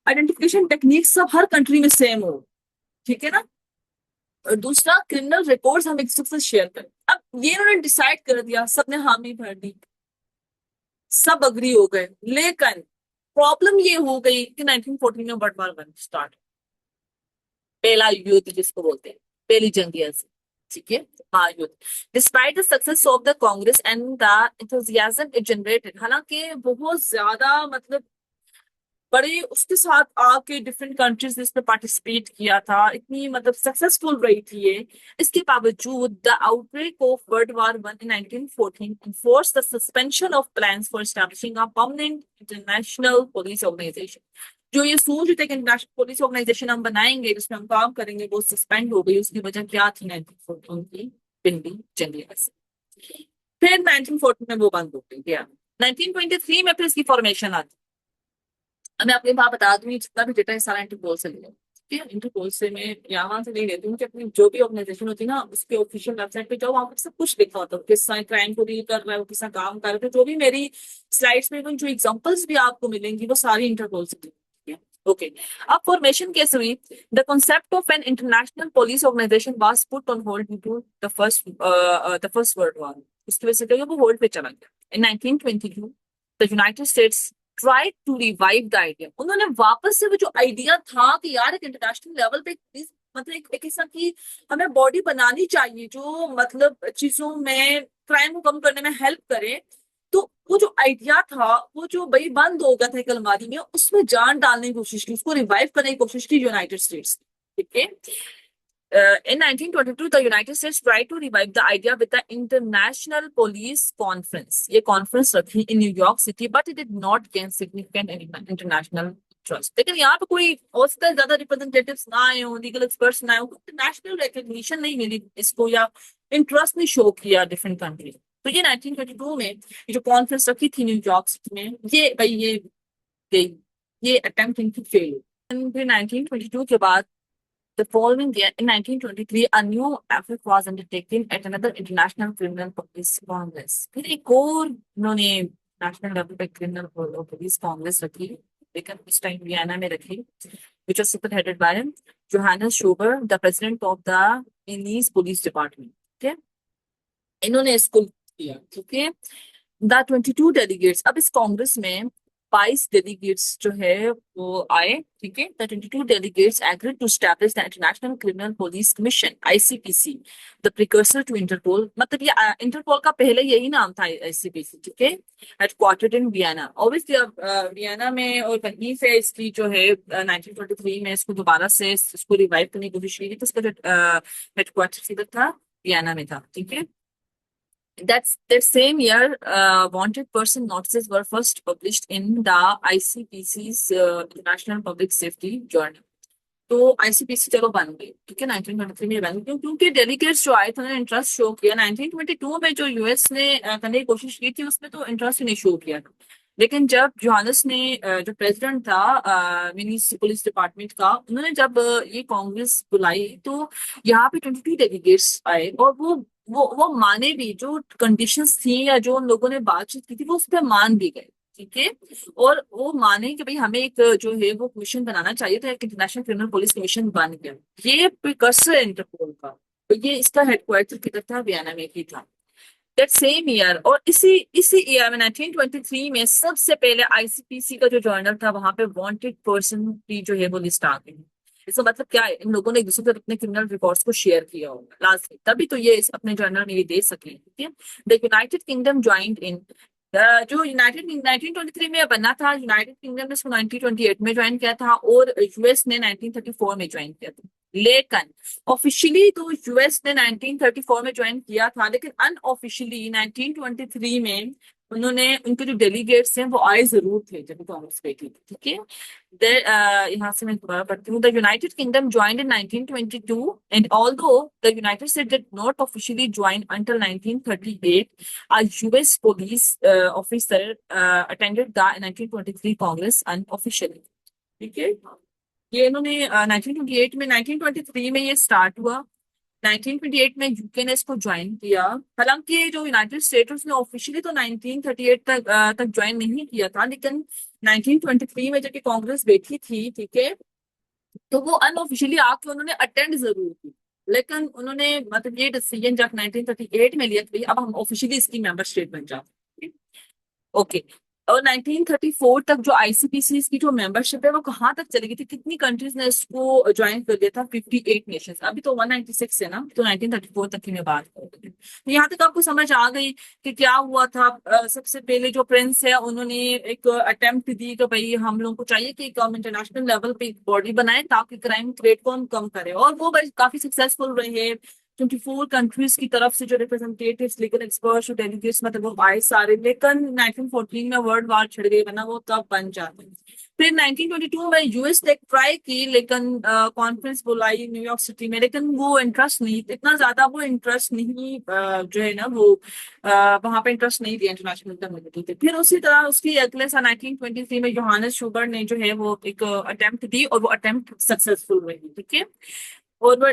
आइडेंटिफिकेशन टेक्निक सब हर कंट्री में सेम हो, ठीक है ना. और दूसरा, क्रिमिनल रिकॉर्ड्स हम एक दूसरे से शेयर करें. अब ये उन्होंने डिसाइड कर दिया, सबने हामी भर दी, सब अग्री हो गए. लेकिन प्रॉब्लम ये हो गई कि 1914 में वर्ल्ड वॉर 1 स्टार्ट, पहला युद्ध जिसको बोलते हैं, पहली जंग से, ठीक है, महायुद्ध. Despite the success of the Congress and the enthusiasm it generated, हालांकि बहुत ज्यादा मतलब बड़े उसके साथ आके डिफरेंट कंट्रीज ने इसमें पार्टिसिपेट किया था, इतनी मतलब सक्सेसफुल रही थी ये. इसके बावजूद the outbreak of world war 1 in 1914 enforced the suspension of plans for establishing a permanent international police organization. जो ये सोच रहे थे कि इंटरनेशनल पुलिस ऑर्गेनाइजेशन हम बनाएंगे जिसमें हम काम करेंगे, वो सस्पेंड हो गई. उसकी वजह क्या थी? 1914 की पहली जंग से. फिर 1914 में वो बंद हो गई. 1923 में फिर इसकी फॉर्मेशन आती. मैं अपनी बात बता दूंगी, जितना भी डेटा है सारा इंटरपोल से लिया, ठीक है. इंटरपोल से मैं यहाँ से नहीं लेती हूँ कि अपनी जो भी ऑर्गेनाइजेशन होती है ना उसके ऑफिशियल वेबसाइट पे जाओ, वहां पर सब कुछ लिखा होता है, किस क्राइम को डील कर रहा है, वो किस काम कर रहे थे. जो भी मेरी स्लाइड्स में जो एग्जांपल्स भी आपको मिलेंगी वो सारी इंटरपोल से, ठीक है. ओके, अब फॉर्मेशन कैसे हुई? The concept of an international police organisation was put on hold due to the first world war. इसकी वजह से क्या वो होल्ड पे चला गया. In 1922 the United States try to revive the idea. उन्होंने वापस से वो जो आइडिया था कि यार एक इंटरनेशनल लेवल पे मतलब एक किस्म की हमें बॉडी बनानी चाहिए जो मतलब चीजों में क्राइम को कम करने में हेल्प करे. तो वो जो आइडिया था वो जो भाई बंद हो गया था एक अलमारी में, उसमें जान डालने की कोशिश की, उसको रिवाइव करने की कोशिश की यूनाइटेड स्टेट्स, ठीक है. in 1922, the United States tried to revive the idea with the International Police Conference. ये conference रखी in New York City, but it did not gain significant international trust. लेकिन यहाँ पे कोई उससे ज्यादा representatives ना आए हो, legal experts ना आए हो, international recognition नहीं मिली इसको या interest नहीं show किया different countries. तो ये 1922 में ये जो conference रखी थी न्यूयॉर्क सिटी में, ये भाई ये attempt इनकी fail हुई. फिर 1922 के बाद the following year, in 1923, a new effort was undertaken at another International Criminal Police Congress. फिर एक और उन्होंने नेशनल लेवल पे क्रिमिनल पुलिस कांग्रेस रखी, लेकिन इस टाइम वियना में रखी, which was spearheaded by Johannes Schober, the president of the Viennese Police Department. Okay, इन्होंने इसको किया. Okay, the 22 delegates. अब इस कांग्रेस में 22 डेलीगेट्स जो है वो आए. ठीक है, the 22 delegates agreed to establish the International Criminal Police Commission (ICPC), the precursor to Interpol. मतलब ये इंटरपोल का पहले यही नाम था ICPC. ठीक है, headquartered in Vienna. Obviously अब वियना में और वहीं से इसकी जो है 1923 में इसको दोबारा से इसको रिवाइव करने की कोशिश की, तो इसका जो हेडक्वार्टर सीधा था वियना में था. ठीक है, that same year, wanted person notices were first published in the ICPC's International Public Safety Journal. तो ICPC चलो बन गई. ठीक है, 1923 में बन गई क्योंकि डेलीगेट्स जो आए थे उन्होंने इंटरेस्ट शो किया. 1922 में जो यूएस ने करने की कोशिश की थी उसमें तो इंटरेस्ट ही नहीं शो किया था. लेकिन जब जोहानस ने जो प्रेसिडेंट था विनीस पुलिस डिपार्टमेंट का, उन्होंने जब ये कांग्रेस बुलाई तो यहाँ पे 22 डेलीगेट्स आए और वो माने भी, जो कंडीशंस थी या जो उन लोगों ने बातचीत की थी वो उस पर मान भी गए. ठीक है, और वो माने कि भाई हमें एक जो है वो कमीशन बनाना चाहिए, तो एक इंटरनेशनल क्रिमिनल पुलिस कमीशन बन गया. ये प्रिकर्सर इंटरपोल का, तो ये इसका हेडक्वार्टर किधर था, वियना में ही था. दैट सेम ईयर, और इसी ईयर में 1923 में सबसे पहले आईसीपीसी का जो जर्नल था वहां पे वांटेड पर्सन की जो है वो लिस्ट आ गई. इसका मतलब क्या है, इन लोगों ने एक दूसरे से अपने क्रिमिनल रिकॉर्ड्स को शेयर किया होगा लास्ट, तभी तो ये अपने जर्नल में ये दे सके. ठीक है, द यूनाइटेड किंगडम ज्वाइंट इन, जो यूनाइटेड 1923 में बना था, यूनाइटेड किंगडम ने इसको 1928 में ज्वाइन किया था और यूएस ने 1934 में ज्वाइन किया था. लेकिन ऑफिशियली तो यूएस ने 1934 में ज्वाइन किया था, लेकिन अनऑफिशियली 1923 में उन्होंने, उनके जो डेलीगेट्स हैं वो आए जरूर थे जब कांग्रेस पे की. ठीक है, यहाँ से मैं दोबारा पढ़ती हूँ. The United kingdom joined in 1922 and although the United states did not officially join until 1938, a US police officer attended the 1923 Congress unofficially. ठीक है, ये इन्होंने 1928 में, 1923 में ये स्टार्ट हुआ. 1928 में यूके ने इसको ज्वाइन किया. हालांकि जो यूनाइटेड स्टेट्स उसने ऑफिशियली तो 1938 तक ज्वाइन नहीं किया था, लेकिन 1923 में जबकि कांग्रेस बैठी थी, ठीक है, तो वो अनऑफिशियली आके उन्होंने अटेंड जरूर की. लेकिन उन्होंने मतलब ये डिसीजन जब 1938 में लिया कि अब हम ऑफिशियली इसकी मेंबर स्टेट बन जाते हैं. ओके, और 1934 तक जो आईसीपीसी की जो मेंबरशिप है वो कहाँ तक चली गई थी, कितनी कंट्रीज ने इसको ज्वाइन कर लिया था, 58 नेशंस. अभी तो 196 है ना, तो 1934 तक की मैं बात कर रही हूँ. तो यहाँ तक आपको समझ आ गई कि क्या हुआ था. सबसे पहले जो प्रिंस है उन्होंने एक अटेम्प्ट दी कि भाई हम लोगों को चाहिए कि हम इंटरनेशनल लेवल पे बॉडी बनाए ताकि क्राइम रेट को हम कम करें, और वो काफी सक्सेसफुल रहे. 24 कंट्रीज की तरफ से जो रिप्रेजेंटेटिव्स, लीगल एक्सपर्ट्स, डेलीगेट्स मतलब वो आए सारे. लेकिन 1914 में वर्ल्ड वार छिड़ गई, वरना वो तब बन जाते. फिर 1922 में यूएस ने ट्राई की, लेकिन कॉन्फ्रेंस बुलाई न्यूयॉर्क सिटी में, लेकिन वो इंटरेस्ट नहीं, इतना ज्यादा वो इंटरेस्ट नहीं जो है ना वो वहां पे इंटरेस्ट नहीं दिया इंटरनेशनल कम्युनिटी पे. फिर उसी तरह उसकी अगले साल 1923 में जोहानस शुगर ने जो है वो एक अटेम्प्ट दी और वो अटेम्प्ट सक्सेसफुल रही. ठीक है, और वो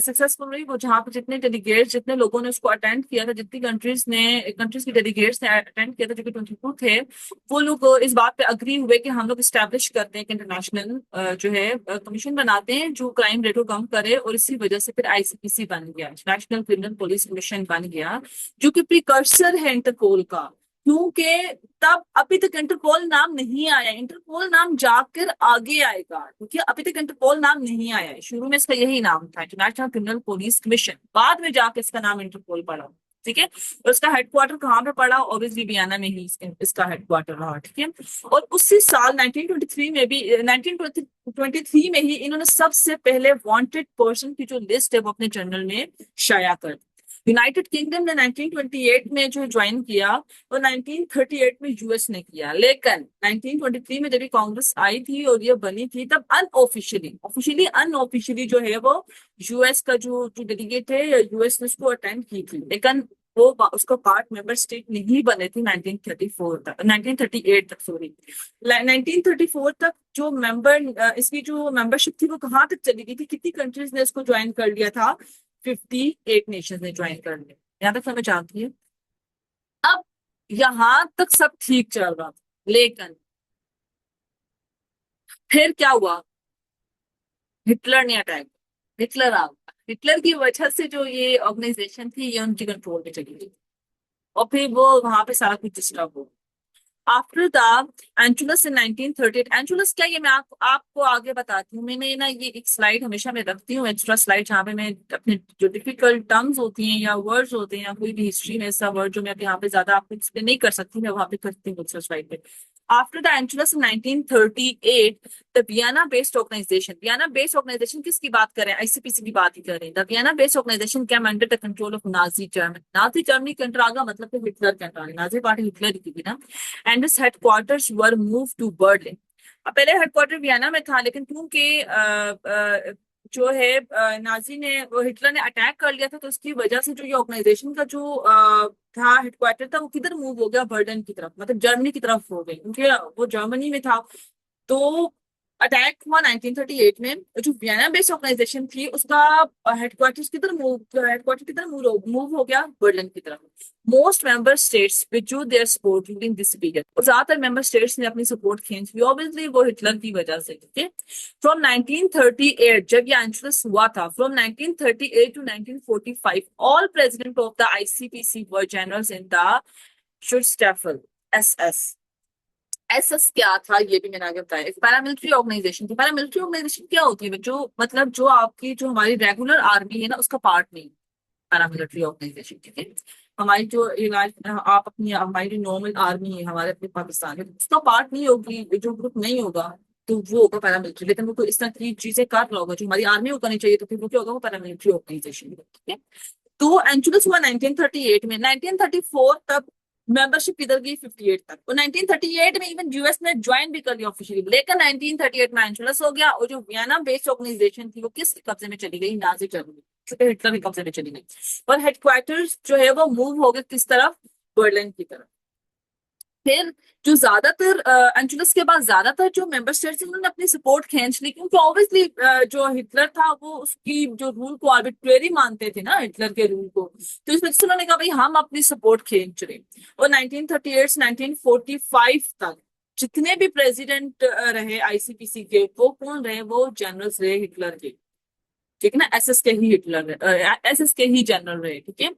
सक्सेसफुल रही. वो जहाँ पे जितने डेलीगेट्स, जितने लोगों ने उसको अटेंड किया था, जितनी कंट्रीज के डेलीगेट्स ने अटेंड किया था जो कि 22 थे, वो लोग इस बात पे अग्री हुए कि हम लोग स्टैब्लिश करते हैं कि इंटरनेशनल जो है कमीशन बनाते हैं जो क्राइम रेट को कम करे. और इसी वजह से फिर आईसीपीसी बन गया, नेशनल क्रिमिनल पुलिस कमीशन बन गया, जो कि प्रिकर्सर है इंटरपोल का. क्योंकि तब अभी तक इंटरपोल नाम नहीं आया, इंटरपोल नाम जाकर आगे आएगा, क्योंकि अभी तक इंटरपोल नाम नहीं आया है. शुरू में इसका यही नाम था, इंटरनेशनल क्रिमिनल पुलिस कमीशन, बाद में जाकर इसका नाम इंटरपोल पड़ा. ठीक है। और उसका हेडक्वार्टर कहाँ पे पड़ा, ऑब्वियसली वियना में ही इसका हेडक्वार्टर रहा, ठीक है। और उसी साल 1923 में भी 1923 में ही इन्होंने सबसे पहले वांटेड पर्सन की जो लिस्ट है वो अपने जर्नल में शाया कर दी। यूनाइटेड किंगडम ने 1928 में जो ज्वाइन किया और 1938 में यूएस ने किया, लेकिन 1923 में जब ये कांग्रेस आई थी और ये बनी थी तब अनऑफिशियली जो है वो यूएस का जो जो डेलीगेट है यूएस ने उसको अटेंड की थी, लेकिन वो उसका पार्ट मेंबर स्टेट नहीं बने थे 1934 तक, 1938 तक, सॉरी 1934 तक जो मेंबर इसकी जो मेंबरशिप थी वो कहाँ तक चली गई थी, कितनी कंट्रीज ने इसको ज्वाइन कर लिया था, 58 नेशंस ने ज्वाइन कर लिया। यहाँ तक समझ आती है। अब यहां तक सब ठीक चल रहा था, लेकिन फिर क्या हुआ, हिटलर ने अटैक, हिटलर आ गया। हिटलर की वजह से जो ये ऑर्गेनाइजेशन थी ये उनके कंट्रोल में चली गई और फिर वो वहां पे सारा कुछ डिस्टर्ब हो। आफ्टर द एंचुलस इन 1938, एंचुलस क्या, ये मैं आपको आगे बताती हूँ। मैंने ना ये एक स्लाइड हमेशा मैं रखती हूँ, एक्स्ट्रा स्लाइड, जहाँ पे मैं अपने जो डिफिकल्ट टर्म्स होती हैं या वर्ड्स होते हैं या कोई भी हिस्ट्री में ऐसा वर्ड जो मैं यहाँ पे ज्यादा आपको एक्सप्लेन नहीं कर सकती, मैं वहां पे करती हूँ एक्स्ट्रा स्लाइड पे। After the Anschluss in 1938 the Vienna based organisation, Vienna based organisation किसकी बात करें, आईसीपीसी की बात ही करें। The Vienna based organisation came under the control of Nazi Germany, Nazi Germany के अंडर आ गया, मतलब कि हिटलर के अंडर, नाजी पार्टी हिटलर की थी ना। And this headquarters were move to Berlin. अब पहले हेडक्वार्टर वियना में था, लेकिन क्योंकि जो है नाजी ने वो हिटलर ने अटैक कर लिया था, तो उसकी वजह से जो ये ऑर्गेनाइजेशन का जो था हेडक्वार्टर था वो किधर मूव हो गया, बर्लिन की तरफ, मतलब जर्मनी की तरफ हो गई, क्योंकि वो जर्मनी में था। तो अटैक हुआ 1938 में, जो वियना बेस्ड ऑर्गेनाइजेशन थी उसका हेडक्वार्टर किधर मूव हो गया, बर्लिन की तरफ। Most member states withdrew their support during this period, और ज्यादातर मेंबर स्टेट्स ने अपनी सपोर्ट खींच ली, ऑब्वियसली वो हिटलर की वजह से, ठीक है। फ्रॉम 1938 जब ये एंशुलस हुआ था, from 1938 to 1945 all president of the ICPC were generals in the Schutzstaffel SS. SS क्या था ये भी मैंने आगे बताया, एक पैरामिलिट्री ऑर्गेनाइजेशन थी। पैरामिलिट्री ऑर्गेनाइजेशन क्या होती है, जो मतलब जो आपकी जो हमारी रेगुलर आर्मी है ना उसका पार्ट नहीं, पैरामिलिट्री ऑर्गेनाइजेशन, ठीक है। हमारी जो आप अपनी हमारी जो नॉर्मल आर्मी है हमारे अपने पाकिस्तान में, उसका पार्ट नहीं होगी, जो ग्रुप नहीं होगा तो वो होगा पैरामिलिट्री, लेकिन वो कोई इस तरह की चीजें कर रहा होगा जो हमारी आर्मी को करनी चाहिए, तो फिर वो क्या होगा, वो पैरामिलिट्री ऑर्गेनाइजेशन, ठीक है। तो एंचुलस हुआ 1938 में, 1934 तक मेंबरशिप किधर गई, 58 तक, और 1938 में इवन यूएस ने ज्वाइन भी कर लिया ऑफिशियली, लेकिन 1938 में एंचुलस हो गया, और जो वियना बेस्ड ऑर्गेनाइजेशन थी वो किस कब्जे में चली गई, नाजी जर्मनी, हिटलर के कब्जे में चली गई। और हेडक्वार्टर्स जो है वो मूव हो गए किस तरफ, बर्लिन की तरफ। फिर जो ज्यादातर एंचुलस के बाद ज्यादातर जो मेंबर स्टेट्स उन्होंने अपनी सपोर्ट खींच ली, क्योंकि ऑब्वियसली जो हिटलर था वो उसकी जो रूल को आर्बिट्रेरी मानते थे ना, हिटलर के रूल को, तो इस वजह से उन्होंने कहा भाई हम अपनी सपोर्ट खींच रहे। और 1938 से 1945 तक जितने भी प्रेसिडेंट रहे आईसीपीसी के, वो कौन रहे, वो जनरल्स रहे हिटलर के, ठीक है ना, एसएस के ही हिटलर, एसएस के ही जनरल रहे, ठीक है।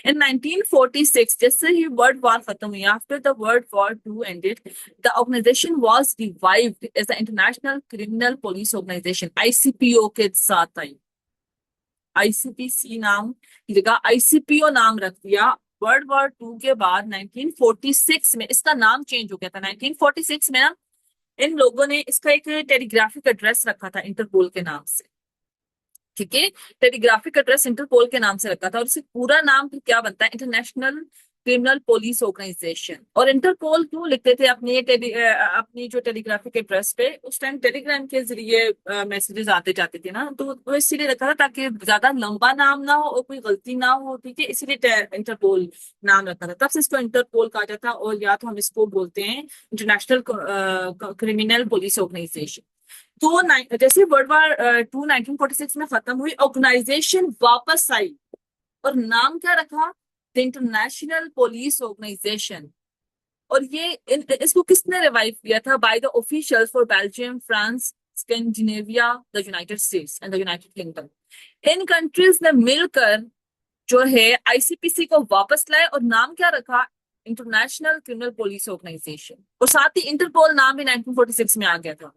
इन 1946 जैसे ही वर्ल्ड वॉर खत्म हुई, after the world war two ended, the organisation was revived as the international criminal police organisation, ICPO के साथ आई, आईसीपीसी नाम की जगह आईसीपीओ नाम रख दिया। वर्ल्ड वॉर टू के बाद 1946 में इसका नाम चेंज हो गया था। 1946 में ना इन लोगों ने इसका एक टेलीग्राफिक एड्रेस रखा था इंटरपोल के नाम से, ठीक है। टेलीग्राफिक एड्रेस इंटरपोल के नाम से रखा था, और इससे पूरा नाम फिर क्या बनता है, इंटरनेशनल क्रिमिनल पुलिस ऑर्गेनाइजेशन। और इंटरपोल क्यों लिखते थे अपनी अपनी जो टेलीग्राफिक एड्रेस पे, उस टाइम टेलीग्राम के जरिए मैसेजेस आते जाते थे ना, तो वो इसीलिए रखा था ताकि ज्यादा लंबा नाम ना हो और कोई गलती ना हो, ठीक है, इसीलिए इंटरपोल नाम रखा था। तब से इसको इंटरपोल कहा जाता है, और या तो हम इसको बोलते हैं इंटरनेशनल क्रिमिनल पुलिस ऑर्गेनाइजेशन। तो जैसे वर्ल्ड वार टू 1946 में खत्म हुई, ऑर्गेनाइजेशन वापस आई और नाम क्या रखा, द इंटरनेशनल पुलिस ऑर्गेनाइजेशन। और ये इसको किसने रिवाइव किया था, by the officials for Belgium, France, Scandinavia, the United states and the United kingdom. In countries ने मिलकर जो है आईसीपीसी को वापस लाए, और नाम क्या रखा, इंटरनेशनल क्रिमिनल पुलिस ऑर्गेनाइजेशन। और साथ ही इंटरपोल नाम भी 1946 में आ गया था।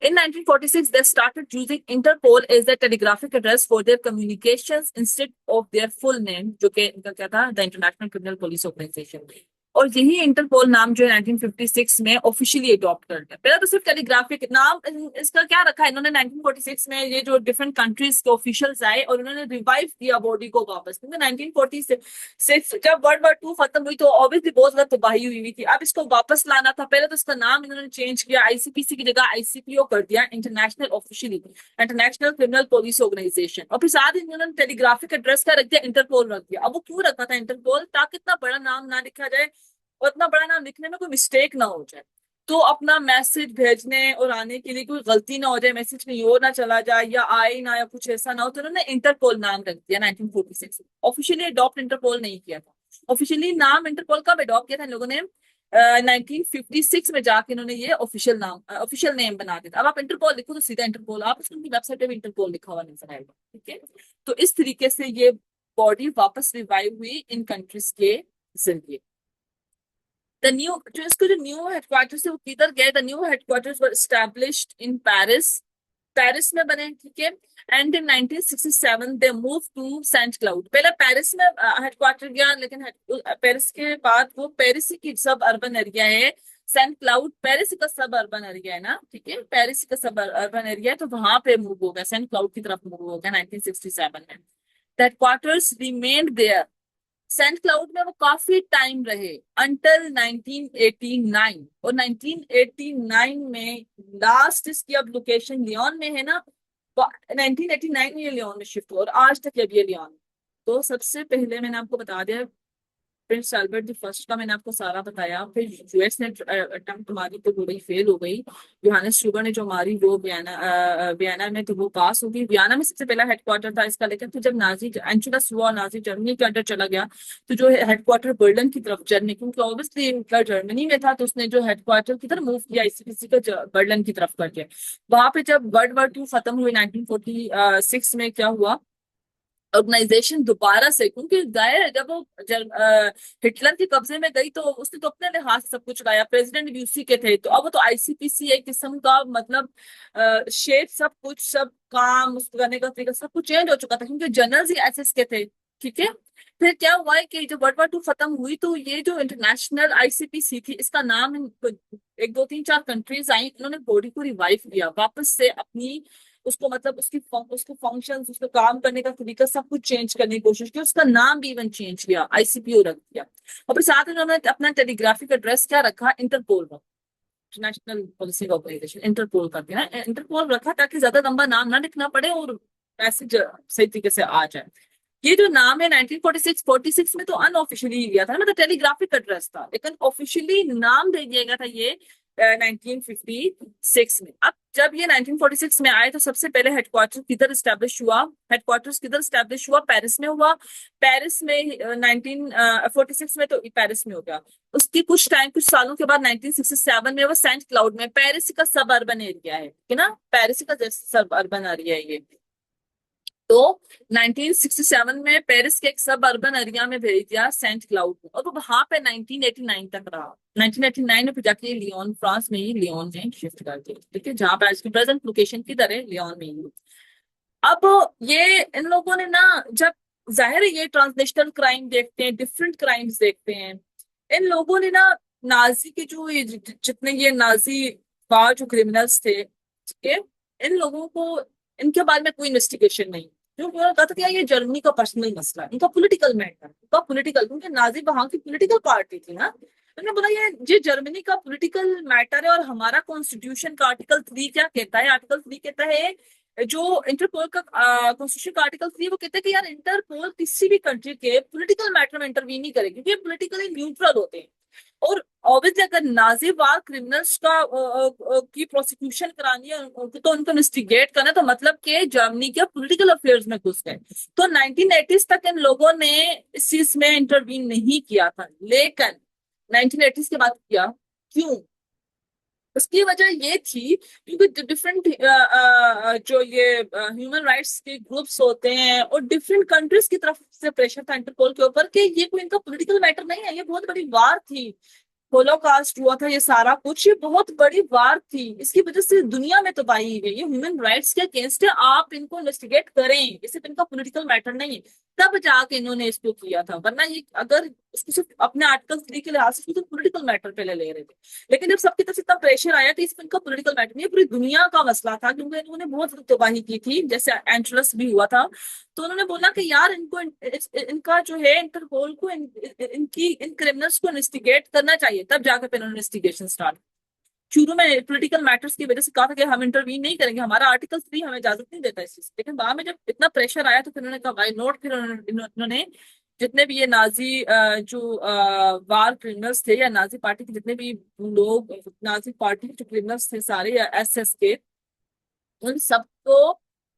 In 1946, they started using Interpol as the telegraphic address for their communications instead of their full name, जो कि इनका क्या था, the international criminal police organisation. और यही इंटरपोल नाम जो है 1956 में ऑफिशियली अडॉप्ट कर लिया। पहले तो सिर्फ टेलीग्राफिक नाम, इसका क्या रखा है इन्होंने 1946 में, ये जो डिफरेंट कंट्रीज के ऑफिशियल्स आए और उन्होंने रिवाइव किया बॉडी को वापस, क्योंकि 1946 जब वर्ल्ड वॉर 2 खत्म हुई तो ऑब्वियसली बहुत ज्यादा तबाही हुई थी। अब इसको वापस लाना था, पहले तो इसका नाम इन्होंने चेंज किया, आईसीपीसी की जगह आईसीपीओ कर दिया, international officially international criminal police organisation. और फिर साथ ही इन्होंने टेलीग्राफिक एड्रेस का रख दिया, इंटरपोल रख दिया। अब वो क्यों रखा था इंटरपोल? ताकि इतना बड़ा नाम ना लिखा जाए और इतना बड़ा नाम लिखने में कोई मिस्टेक ना हो जाए, तो अपना मैसेज भेजने और आने के लिए कोई गलती ना हो जाए, मैसेज कहीं और ना चला जाए या आए ना या कुछ ऐसा ना हो, तो उन्होंने इंटरपोल नाम रख दिया 1946। ऑफिशियली अडॉप्ट इंटरपोल नहीं किया था। ऑफिशियली नाम इंटरपोल कब अडॉप्ट किया था इन लोगों ने? 1956 में जाके इन्होंने ये ऑफिशियल नेम बना दिया था। अब आप इंटरपोल लिखो तो सीधा इंटरपोल, आप उसकी वेबसाइट पे भी इंटरपोल लिखा हुआ नजर आएगा। ठीक है, तो इस तरीके से ये बॉडी वापस रिवाइव हुई इन कंट्रीज के जरिए। द न्यू जो इसको जो न्यू हेडक्वार्टर्स है वो किधर गए? The new headquarters were established in Paris, Paris में बने। ठीक है, and in 1967 they move to Saint Cloud. पहले पेरिस में हेडक्वार्टर गया, लेकिन पेरिस के बाद वो पेरिस की सब अर्बन एरिया है, सेंट क्लाउड पेरिस का सब अर्बन एरिया है ना। ठीक है, पेरिस का सब अर्बन एरिया है, तो वहां पे मूव हो गया, सेंट क्लाउड की तरफ मूव हो गया 1967 में। Headquarters remained there, Saint Cloud में वो काफी टाइम रहे, अंटिल 1989। और 1989 में लास्ट इसकी अब लोकेशन लियोन में है ना, 1989 में ये लियोन में शिफ्ट हुआ और आज तक अब ये लियोन। तो सबसे पहले मैंने आपको बता दिया प्रिंस एल्बर्ट द फर्स्ट का मैंने आपको सारा बताया। फिर यूएस ने अटेम्प्ट मारी तो वो फेल हो गई। योहानस शुगर ने जो मारी वो वियना में, तो वो पास हो गई। वियना में सबसे पहला हेडक्वार्टर था इसका, लेकिन तो जब नाजी एंशुलस हुआ, नाजी जर्मनी के अंडर चला गया, तो जो हेडक्वार्टर बर्लिन की तरफ जर्मनी, क्योंकि ऑब्वियसली जर्मनी में था, तो उसने जो हेडक्वार्टर की तरफ मूव किया आईसीपीसी का बर्लिन की तरफ करके। वहां पे जब वर्ल्ड वॉर 2 खत्म हुई 1946 में, क्या हुआ, ऑर्गेनाइजेशन दोबारा से, क्योंकि जाहिर है जब वो हिटलर के कब्जे में गई तो उसने तो अपने लिहाज से सब कुछ लाया, प्रेसिडेंट भी उसी के थे, तो अब वो तो आईसीपीसी एक किस्म का मतलब शेप, सब कुछ, सब काम उसको करने का तरीका सब कुछ चेंज हो चुका था, क्योंकि जनरल्स ही एसएस के थे। ठीक है, फिर क्या हुआ है कि जब वर्ल्ड वॉर 2 खत्म हुई तो ये जो इंटरनेशनल आईसीपीसी थी, इसका नाम एक दो तीन चार कंट्रीज आई, उन्होंने बॉडी को रिवाइव किया वापस से अपनी, उसको मतलब उसको फंक्शंस, उसको काम करने का तरीका सब कुछ चेंज करने की कोशिश की, उसका नाम भी इवन चेंज किया, आईसीपीओ रख दिया। और फिर साथ में उन्होंने अपना टेलीग्राफिक एड्रेस क्या रखा? इंटरपोल रखा, इंटरनेशनल पुलिसिंग ऑर्गेनाइजेशन इंटरपोल कर दिया। इंटरपोल रखा ताकि ज्यादा लंबा नाम ना लिखना पड़े और मैसेज सही तरीके से आ जाए। ये जो नाम है 1946 में तो अनऑफिशियली लिया था, मतलब टेलीग्राफिक एड्रेस था, लेकिन ऑफिशियली नाम दे दिया गया था ये 1956 में। अब जब ये 1946 में आए तो सबसे पहले हेडक्वार्टर किधर स्टैब्लिश हुआ? हेडक्वार्टर्स किधर स्टैब्लिश हुआ? पेरिस में हुआ। पेरिस में 1946 में तो पेरिस में हो गया। उसकी कुछ सालों के बाद 1967 में वो सेंट क्लाउड में, पेरिस का सब अर्बन एरिया है ना, पेरिस का सब अर्बन एरिया है ये। तो 1967 में पेरिस के एक सब अर्बन एरिया में भेज दिया, सेंट क्लाउड में, और वो वहां पे 1989 तक रहा। 1989 में फिर जाके लियोन, फ्रांस में ही लियोन में शिफ्ट कर दिया। ठीक है, जहां पर इसकी प्रेजेंट लोकेशन किधर है? लियोन में ही। अब ये इन लोगों ने ना, जब जाहिर है ये ट्रांसनेशनल क्राइम देखते हैं, डिफरेंट क्राइम्स देखते हैं, इन लोगों ने ना नाजी के जो ये जितने ये नाजी वार जो क्रिमिनल्स थे, ठीक है, इन लोगों को, इनके बारे में कोई इन्वेस्टिगेशन नहीं। जो उन्होंने कहा था कि यार ये जर्मनी का पर्सनल मसला है, इनका पॉलिटिकल मैटर, इनका पॉलिटिकल, क्योंकि नाजी वहां की पॉलिटिकल पार्टी थी ना। उन्होंने बोला ये जर्मनी का पॉलिटिकल मैटर है, और हमारा कॉन्स्टिट्यूशन का आर्टिकल 3 क्या कहता है? आर्टिकल 3 कहता है, जो इंटरपोल का कॉन्स्टिट्यूशन का आर्टिकल 3 वो कहता है कि यार इंटरपोल किसी भी कंट्री के पॉलिटिकल मैटर में इंटरवीन नहीं करेगी, क्योंकि ये पॉलिटिकली न्यूट्रल होते हैं। और ऑब्वियसली अगर नाजी वार क्रिमिनल्स का की प्रोसिक्यूशन करानी है, तो उनको इन्वेस्टिगेट करना है, तो मतलब कि जर्मनी के पॉलिटिकल अफेयर्स में घुस गए। तो 1980s तक इन लोगों ने इस चीज में इंटरवीन नहीं किया था, लेकिन 1980s के बाद किया। क्यों? उसकी वजह ये थी क्योंकि डिफरेंट जो ये ह्यूमन राइट्स के ग्रुप्स होते हैं और डिफरेंट कंट्रीज की तरफ से प्रेशर था इंटरपोल के ऊपर कि ये कोई इनका पॉलिटिकल मैटर नहीं है, ये बहुत बड़ी वार थी, होलोकास्ट हुआ था, ये सारा कुछ, ये बहुत बड़ी वार थी, इसकी वजह से दुनिया में तबाही हुई। ये ह्यूमन राइट्स के अगेंस्ट है, आप इनको इन्वेस्टिगेट करें, ये सिर्फ इनका पॉलिटिकल मैटर नहीं है। तब जाके इन्होंने इसको किया था, वरना ये अगर उसको सिर्फ अपने आर्टिकल 3 के लिहाज से तो पॉलिटिकल मैटर पहले ले रहे थे। लेकिन जब सबकी तरफ से इतना प्रेशर आया तो इसमें इनका पॉलिटिकल मैटर नहीं, पूरी दुनिया का मसला था, क्योंकि इन्होंने बहुत ज्यादा तबाही की थी, जैसे एंट्रस भी हुआ था। तो उन्होंने बोला कि यार इनको इनका जो है इंटरपोल को इनकी इन क्रिमिनल्स को इन्वेस्टिगेट करना चाहिए। तब जाकर फिर उन्होंने इन्वेस्टिगेशन स्टार्ट। शुरू में पॉलिटिकल मैटर्स की वजह से कहा था कि हम इंटरवीन नहीं करेंगे, हमारा आर्टिकल 3 हमें इजाजत नहीं देता इस चीज। लेकिन बाद में जब इतना प्रेशर आया तो फिर उन्होंने कहा वाई नॉट। फिर उन्होंने जितने भी ये नाजी जो वार क्रिमिनल्स थे, या नाजी पार्टी के जितने भी लोग, नाजी पार्टी के जो क्रिमिनल्स थे सारे, या एसएस के, उन सबको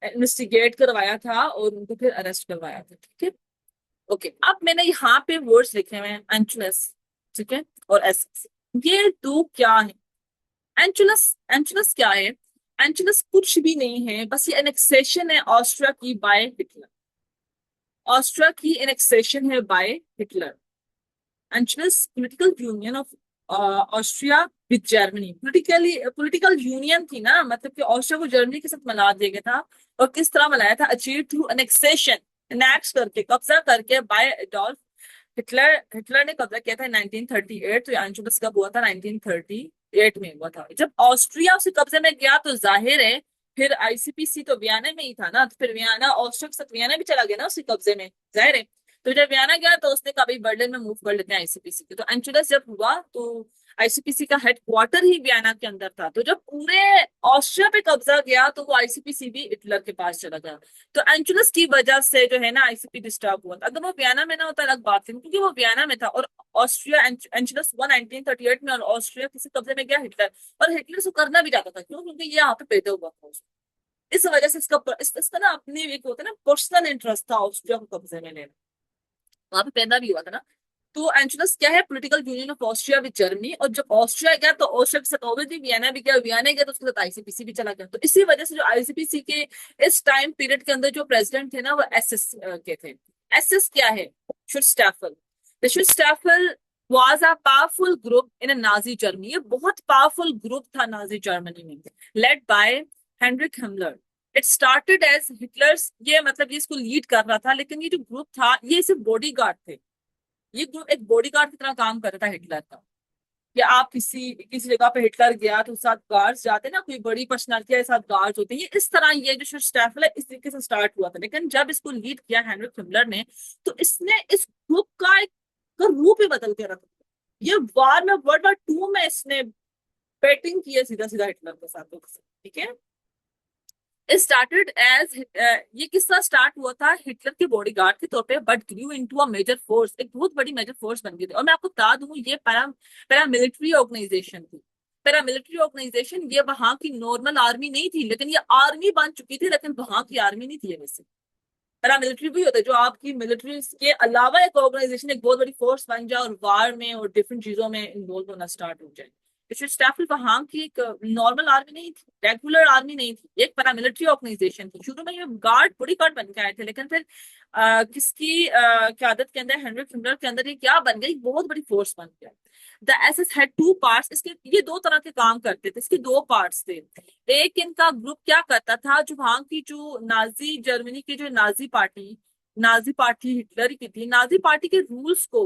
इन्वेस्टिगेट करवाया था और उनको फिर अरेस्ट करवाया था। ठीक है, ओके। अब मैंने यहाँ पे वर्ड्स लिखे हुए हैं, एंचुलस, ठीक है, और एसएस। ये दो क्या है? एंचुलस, एंचुलस क्या है? एंचुलस कुछ भी नहीं है, बस ये एनेक्सेशन है ऑस्ट्रिया की बाय हिटलर। ऑस्ट्रिया की एनेक्सेशन है by Hitler. Anschluss political union of Austria with Germany. Political union थी ना, मतलब कि ऑस्ट्रिया को जर्मनी के साथ मिला दिया गया था। और किस तरह मिलाया था? अचीव थ्रू एनेक्सेशन, एनेक्स करके, कब्जा करके, बाय एडोल्फ हिटलर। हिटलर ने कब्जा किया था 1938। तो एंचुलस कब हुआ था? 1938 में हुआ था। जब ऑस्ट्रिया उसे कब्जे में गया तो जाहिर है फिर आईसीपीसी तो वियना में ही था ना, तो फिर वियना, ऑस्ट्रिया के साथ वियना भी चला गया ना उसके कब्जे में, जाहिर है। तो जब वियना गया तो उसने कहा भाई बर्लिन में मूव कर लेते हैं आईसीपीसी के। तो एंचुलस जब हुआ तो आईसीपीसी का हेडक्वार्टर ही वियना के अंदर था। तो जब पूरे ऑस्ट्रिया पे कब्जा गया तो वो आईसीपीसी भी हिटलर के पास चला गया। तो एंचुलस की वजह से जो है ना आईसीपी डिस्टर्ब हुआ था। अगर वो वियना में ना होता अलग बात थी, क्योंकि वो वियना में था और ऑस्ट्रिया, एंचुलस हुआ 1938 में, और ऑस्ट्रिया किसी कब्जे में गया हिटलर। और हिटलर से करना भी चाहता था, क्यों? क्योंकि ये यहाँ पे पैदा हुआ था। इस वजह से इसका ना अपने एक होता है ना पर्सनल इंटरेस्ट था ऑस्ट्रिया को कब्जे में लेना, वहां पे पैदा भी हुआ था ना। तो एंचुलस क्या है? Political union of Austria with Germany. और जब ऑस्ट्रिया गया तो ऑस्ट्रिया के साथ ऑब्वियसली वियना भी गया, वियना गया तो उसके साथ आईसीपीसी भी चला गया। तो इसी वजह से जो आईसीपीसी के इस टाइम पीरियड के अंदर जो प्रेसिडेंट थे ना वो एसएस के थे। एसएस क्या है? Schutzstaffel. The Schutzstaffel was a powerful group in Nazi Germany. ये बहुत पावरफुल ग्रुप था नाजी जर्मनी में, led by Heinrich Himmler. It started as Hitler's, ये मतलब ये इसको लीड कर रहा था, लेकिन ये जो ग्रुप था ये सिर्फ बॉडी गार्ड थे। ये ग्रुप एक बॉडीगार्ड की तरह काम कर रहा था हिटलर का। कि आप किसी किसी जगह पे हिटलर गया तो साथ गार्ड्स जाते ना, कोई बड़ी पर्सनालिटी के साथ गार्ड्स होते हैं, ये इस तरह ये जो स्टैफल है इस तरीके से स्टार्ट हुआ था। लेकिन जब इसको लीड किया हेनरिक हिमलर ने तो इसने इस ग्रुप का एक का रूप ही बदल के रख दिया। ये वार में, वर्ल्ड war 2 में इसने बैटिंग की है सीधा सीधा हिटलर के साथ, ठीक है। स्टार्टेड एज, ये किस्सा स्टार्ट हुआ था हिटलर के बॉडीगार्ड के तौर पे, but grew into a major force, एक बहुत बड़ी मेजर फोर्स बन गई थी। और मैं आपको बता दूं ये पैरामिलिट्री ऑर्गेनाइजेशन थी। पैरामिलिट्री ऑर्गेनाइजेशन, ये वहां की नॉर्मल आर्मी नहीं थी, लेकिन ये आर्मी बन चुकी थी, लेकिन वहां की आर्मी नहीं थी ये वैसे। पैरामिलिट्री भी होता है जो आपकी मिलिट्री के अलावा एक ऑर्गेनाइजेशन, एक बहुत बड़ी फोर्स बन जाए और वार में और डिफरेंट चीजों में इन्वॉल्व होना स्टार्ट हो जाए। स्टाफल वहां की एक नॉर्मल आर्मी नहीं थी, रेगुलर आर्मी नहीं थी, एक पैरामिलिट्री ऑर्गेनाइजेशन थी। शुरू में ये गार्ड, बॉडी गार्ड बन के आए थे, लेकिन फिर किसकी क्यादत के अंदर, हेनरिक हिमलर के अंदर, ये क्या बन गई? बहुत बड़ी फोर्स बन गया। The SS had two parts. इसके ये दो तरह के काम करते थे, इसके दो पार्ट्स थे। एक इनका ग्रुप क्या करता था, जो वहां की जो नाजी जर्मनी की जो नाजी पार्टी हिटलर की थी, नाजी पार्टी के रूल्स को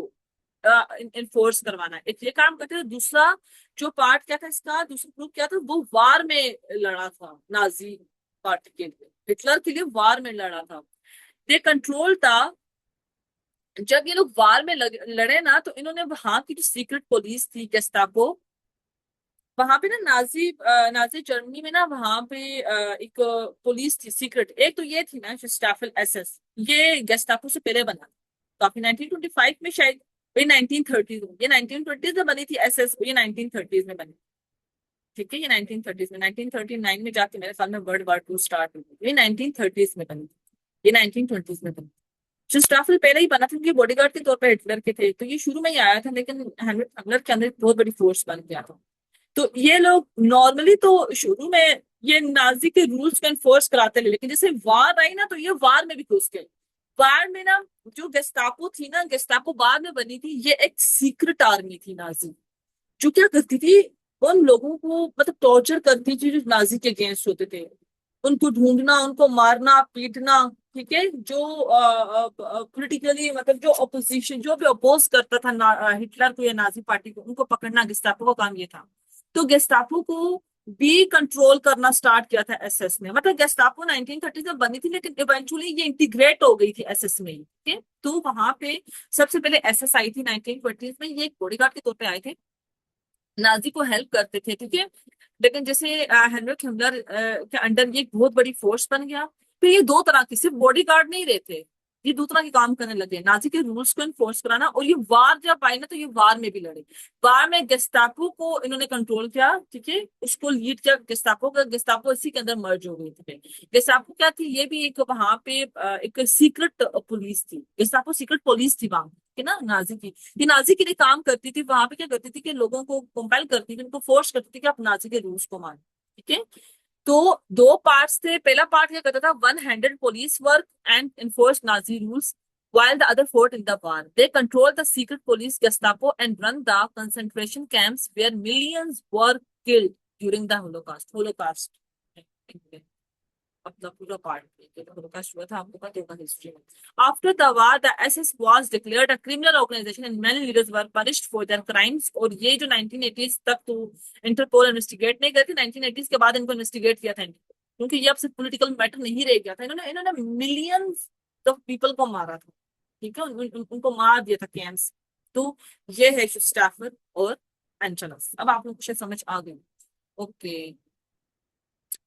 इन्फोर्स करवाना है, एक ये काम करते थे। दूसरा जो पार्ट क्या था इसका, दूसरा ग्रुप क्या था, वो वार में लड़ा था नाजी पार्टी के लिए, हिटलर के लिए वार में लड़ा था। दे कंट्रोल था। जब ये लोग वार में लड़े ना तो इन्होंने वहां की जो सीक्रेट पुलिस थी गेस्टापो, वहां पे ना नाजी जर्मनी में ना वहां पे एक पुलिस थी सीक्रेट। एक तो ये थी ना स्टाफल एसएस, ये गेस्टापो से पहले बना था काफी, 1925 में शायद। ये 1930 में, ये 1920 में बनी थी एसएस, ये 1930 में बनी। ठीक है, ये 1930 में, 1939 में जाके मेरे ख्याल में वर्ल्ड war 2 स्टार्ट हुई। ये 1930 में बनी, ये 1920 में बनी। जो स्टाफल पहले ही बना था क्योंकि बॉडीगार्ड के तौर पर हिटलर के थे, तो ये शुरू में ही आया था, लेकिन हिटलर के अंदर एक बहुत बड़ी फोर्स बन गया था। तो ये लोग नॉर्मली तो शुरू में ये नाजी के रूल्स को एनफोर्स कराते रहे, लेकिन जैसे वार आई ना तो ये वार में भी घुस गए। वार में ना जो गेस्टापो थी ना, गेस्टापो बाद में बनी थी, ये एक सीक्रेट आर्मी थी नाजी। जो क्या करती थी, उन लोगों को मतलब टॉर्चर करती थी जो नाजी के अगेंस्ट होते थे, उनको ढूंढना, उनको मारना पीटना, ठीक है, जो पॉलिटिकली मतलब जो अपोजिशन, जो भी अपोज करता था हिटलर को या नाजी पार्टी को, उनको पकड़ना गेस्टापो का काम ये था। तो गेस्टापो को भी कंट्रोल करना स्टार्ट किया था एसएस ने। मतलब गेस्टापो 1930 में बनी थी, लेकिन इवेंचुअली ये इंटीग्रेट हो गई थी एसएस में, ठीक है। तो वहां पे सबसे पहले एसएस आई थी 1920 में, ये एक बॉडीगार्ड के तौर पे आए थे, नाजी को हेल्प करते थे, ठीक है। लेकिन जैसे हेनरिक हिमलर के अंडर ये एक बहुत बड़ी फोर्स बन गया। फिर ये दो तरह के, सिर्फ बॉडी गार्ड नहीं रहते, ये दो तरह के काम करने लगे, नाजी के रूल्स को इन्फोर्स कराना, और ये वार जब आई ना तो ये वार में भी लड़े। वार में गेस्टापो को इन्होंने कंट्रोल किया, ठीक है, उसको लीड किया गेस्टापो का, गेस्टापो इसी के अंदर मर्ज हो गई थी। गेस्टापो क्या थी, ये भी एक वहां पे एक सीक्रेट पुलिस थी, गेस्टापो सीक्रेट पुलिस थी वहां की ना, नाजी की। ये नाजी के लिए काम करती थी, वहां पे क्या करती थी कि लोगों को कंपेल करती थी, उनको फोर्स करती थी कि आप नाजी के रूल्स को मानो, ठीक है। तो दो पार्ट्स थे, पहला पार्ट क्या करता था, one handed police work and enforce Nazi rules, while the other fought in the war. They controlled the secret police Gestapo and run the concentration camps where millions were killed during the Holocaust. Holocaust. अपना पूरा part Holocaust हुआ था, आपको पता होगा history में। After the war the SS was declared a criminal organisation and many leaders were punished for their crimes. और ये जो 1980s तक तो इंटरपोल इन्वेस्टिगेट नहीं करती, 1980s के बाद इनको इन्वेस्टिगेट किया था क्योंकि ये अब सिर्फ पॉलिटिकल मैटर नहीं रह गया था, इन्होंने इन्होंने मिलियंस ऑफ पीपल को मारा था, ठीक है, उनको मार दिया था कैंप्स। तो ये है स्टाफर और एंचलस। अब आप लोग को शायद समझ आ गई। ओके,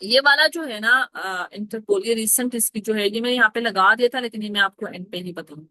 ये वाला जो है ना इंटरपोल, ये रिसेंट इसकी जो है, ये मैं यहाँ पे लगा दिया था, लेकिन ये मैं आपको एंड पे ही बताऊंगी।